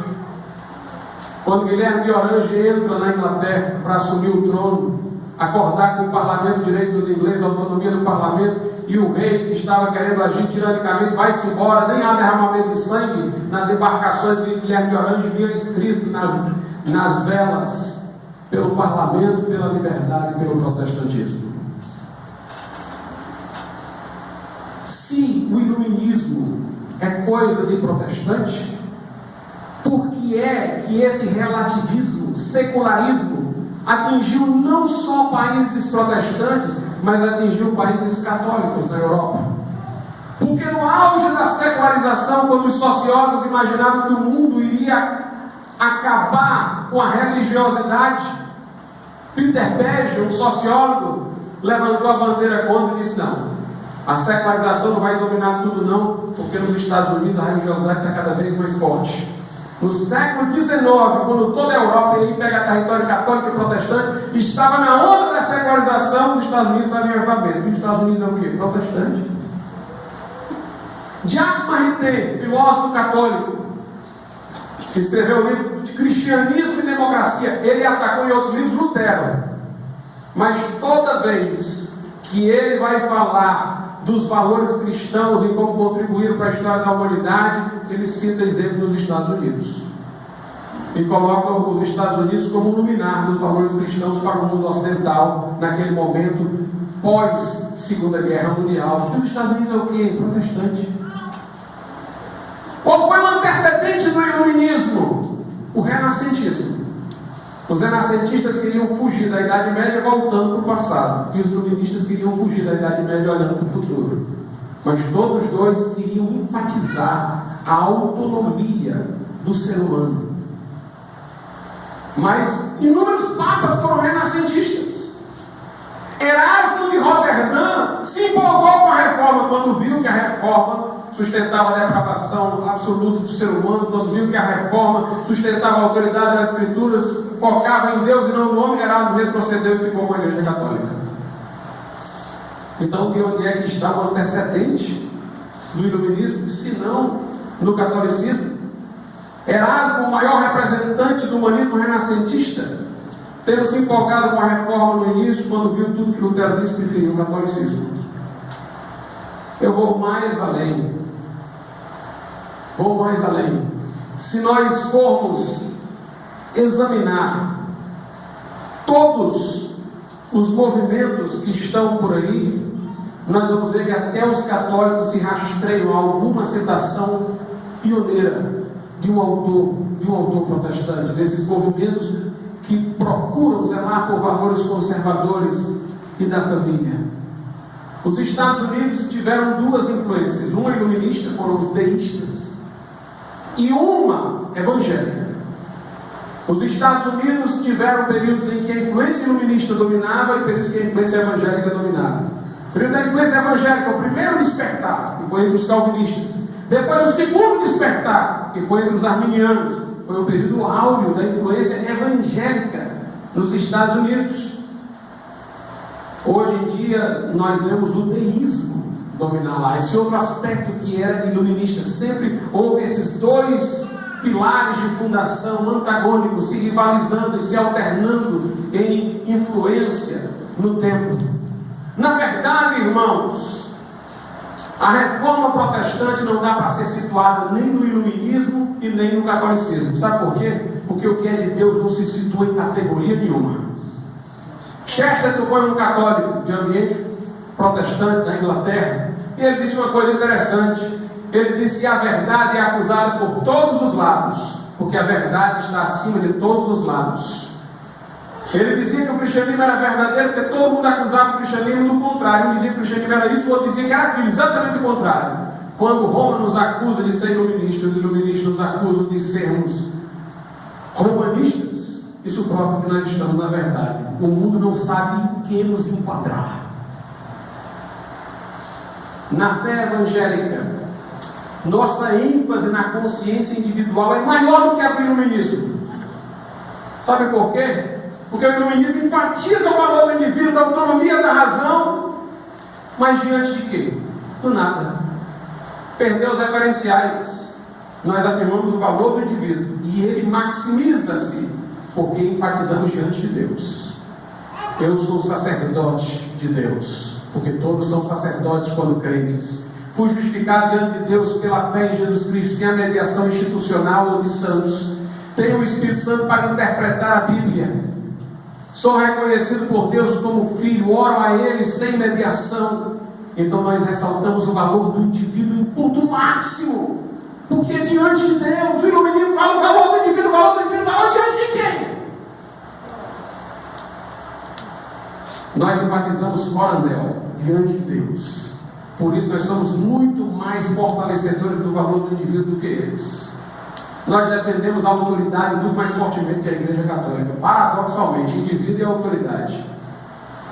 Quando Guilherme de Orange entra na Inglaterra para assumir o trono, acordar com o parlamento, o direito dos ingleses, a autonomia do parlamento, e o rei que estava querendo agir tiranicamente vai-se embora, nem há derramamento de sangue nas embarcações que Guilherme de Orange vinha escrito nas velas, pelo parlamento, pela liberdade e pelo protestantismo. Se o iluminismo é coisa de protestante, por que é que esse relativismo, secularismo, atingiu não só países protestantes, mas atingiu países católicos na Europa? Porque no auge da secularização, quando os sociólogos imaginavam que o mundo iria acabar com a religiosidade, Peter Page, um sociólogo, levantou a bandeira contra e disse: não, a secularização não vai dominar tudo não, porque nos Estados Unidos a religiosidade está cada vez mais forte. No século XIX, quando toda a Europa, ele pega território católico e protestante, estava na onda da secularização, os Estados Unidos estavam em avivamento. Os Estados Unidos é o quê? Protestante. Jacques Maritain, filósofo católico, que escreveu o livro de Cristianismo e Democracia, ele atacou em outros livros Lutero. Mas toda vez que ele vai falar dos valores cristãos e como contribuíram para a história da humanidade, ele cita exemplo dos Estados Unidos. E coloca os Estados Unidos como luminar dos valores cristãos para o mundo ocidental, naquele momento pós-Segunda Guerra Mundial. E os Estados Unidos é o quê? Protestante. Qual foi o antecedente do iluminismo? O renascentismo. Os renascentistas queriam fugir da Idade Média voltando para o passado, e os iluministas queriam fugir da Idade Média olhando para o futuro. Mas todos dois queriam enfatizar a autonomia do ser humano. Mas inúmeros papas foram renascentistas. Erasmo de Roterdã se empolgou com a reforma quando viu que a reforma sustentava a depravação absoluta do ser humano, quando viu que a reforma sustentava a autoridade das Escrituras, focava em Deus e não no homem. Erasmo retrocedeu e ficou com a Igreja Católica. Então, de onde é que está o antecedente do iluminismo, se não no catolicismo? Erasmo, o maior representante do humanismo renascentista, tendo se empolgado com a reforma no início, quando viu tudo que Lutero disse, preferiu o catolicismo. Eu vou mais além. Vou mais além. Se nós formos examinar todos os movimentos que estão por aí, nós vamos ver que até os católicos se rastreiam a alguma citação pioneira de um autor protestante, desses movimentos que procuram zelar por valores conservadores e da família. Os Estados Unidos tiveram duas influências, uma iluminista, foram os deístas, e uma evangélica. Os Estados Unidos tiveram períodos em que a influência iluminista dominava e períodos em que a influência evangélica dominava. O período da influência evangélica, o primeiro despertar, que foi entre os calvinistas. Depois o segundo despertar, que foi entre os arminianos. Foi o período áureo da influência evangélica nos Estados Unidos. Hoje em dia, nós vemos o deísmo dominar lá. Esse outro aspecto que era iluminista. Sempre houve esses dois pilares de fundação antagônicos, se rivalizando e se alternando em influência no tempo. Na verdade, irmãos, a reforma protestante não dá para ser situada nem no iluminismo e nem no catolicismo. Sabe por quê? Porque o que é de Deus não se situa em categoria nenhuma. Chesterton foi um católico de ambiente protestante da Inglaterra, e ele disse uma coisa interessante. Ele disse que a verdade é acusada por todos os lados, porque a verdade está acima de todos os lados. Ele dizia que o cristianismo era verdadeiro porque todo mundo acusava o cristianismo do contrário. Um dizia que o cristianismo era isso, o outro dizia que era aquilo, exatamente o contrário. Quando Roma nos acusa de ser iluministas, os iluministas nos acusam de sermos romanistas, isso prova que nós estamos na verdade. O mundo não sabe em que nos enquadrar. Na fé evangélica, nossa ênfase na consciência individual é maior do que a do iluminismo. Sabe por quê? Porque o iluminismo enfatiza o valor do indivíduo, da autonomia, da razão, mas diante de quê? Do nada. Perdeu os referenciais. Nós afirmamos o valor do indivíduo e ele maximiza-se porque enfatizamos diante de Deus. Eu sou sacerdote de Deus, porque todos são sacerdotes quando crentes. Fui justificado diante de Deus pela fé em Jesus Cristo, sem a mediação institucional ou de santos. Tenho o Espírito Santo para interpretar a Bíblia. Sou reconhecido por Deus como filho, oro a Ele sem mediação. Então nós ressaltamos o valor do indivíduo em ponto máximo. Porque diante de Deus, o iluminismo fala o valor do indivíduo, o valor do indivíduo, o valor diante de quem? Nós enfatizamos coronel diante de Deus. Por isso nós somos muito mais fortalecedores do valor do indivíduo do que eles. Nós defendemos a autoridade muito mais fortemente que a Igreja Católica. Paradoxalmente, indivíduo e autoridade.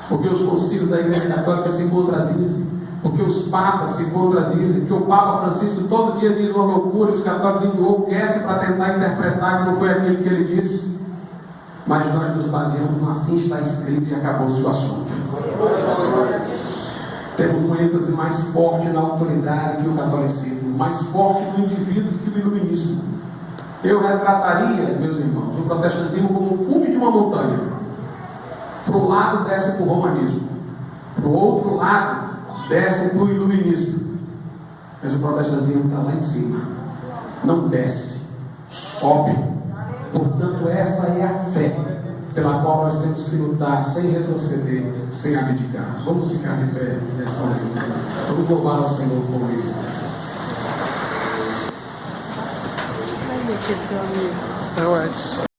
Porque os concílios da Igreja Católica se contradizem. porque os papas se contradizem, que o Papa Francisco todo dia diz uma loucura, e os católicos enlouquecem para tentar interpretar que não foi aquilo que ele disse, mas nós nos baseamos no assim está escrito e acabou-se o assunto. Temos uma ênfase mais forte na autoridade que o catolicismo, mais forte no indivíduo que no iluminismo. Eu retrataria, meus irmãos, o protestantismo como um cume de uma montanha. Para um lado desce para o romanismo, para o outro lado desce para o iluminismo. Mas o protestantismo está lá em cima, não desce, sobe. Portanto, essa é a fé pela qual nós temos que lutar sem retroceder, sem abdicar. Vamos ficar de pé nessa hora. Vamos louvar ao Senhor por isso. É o Edson.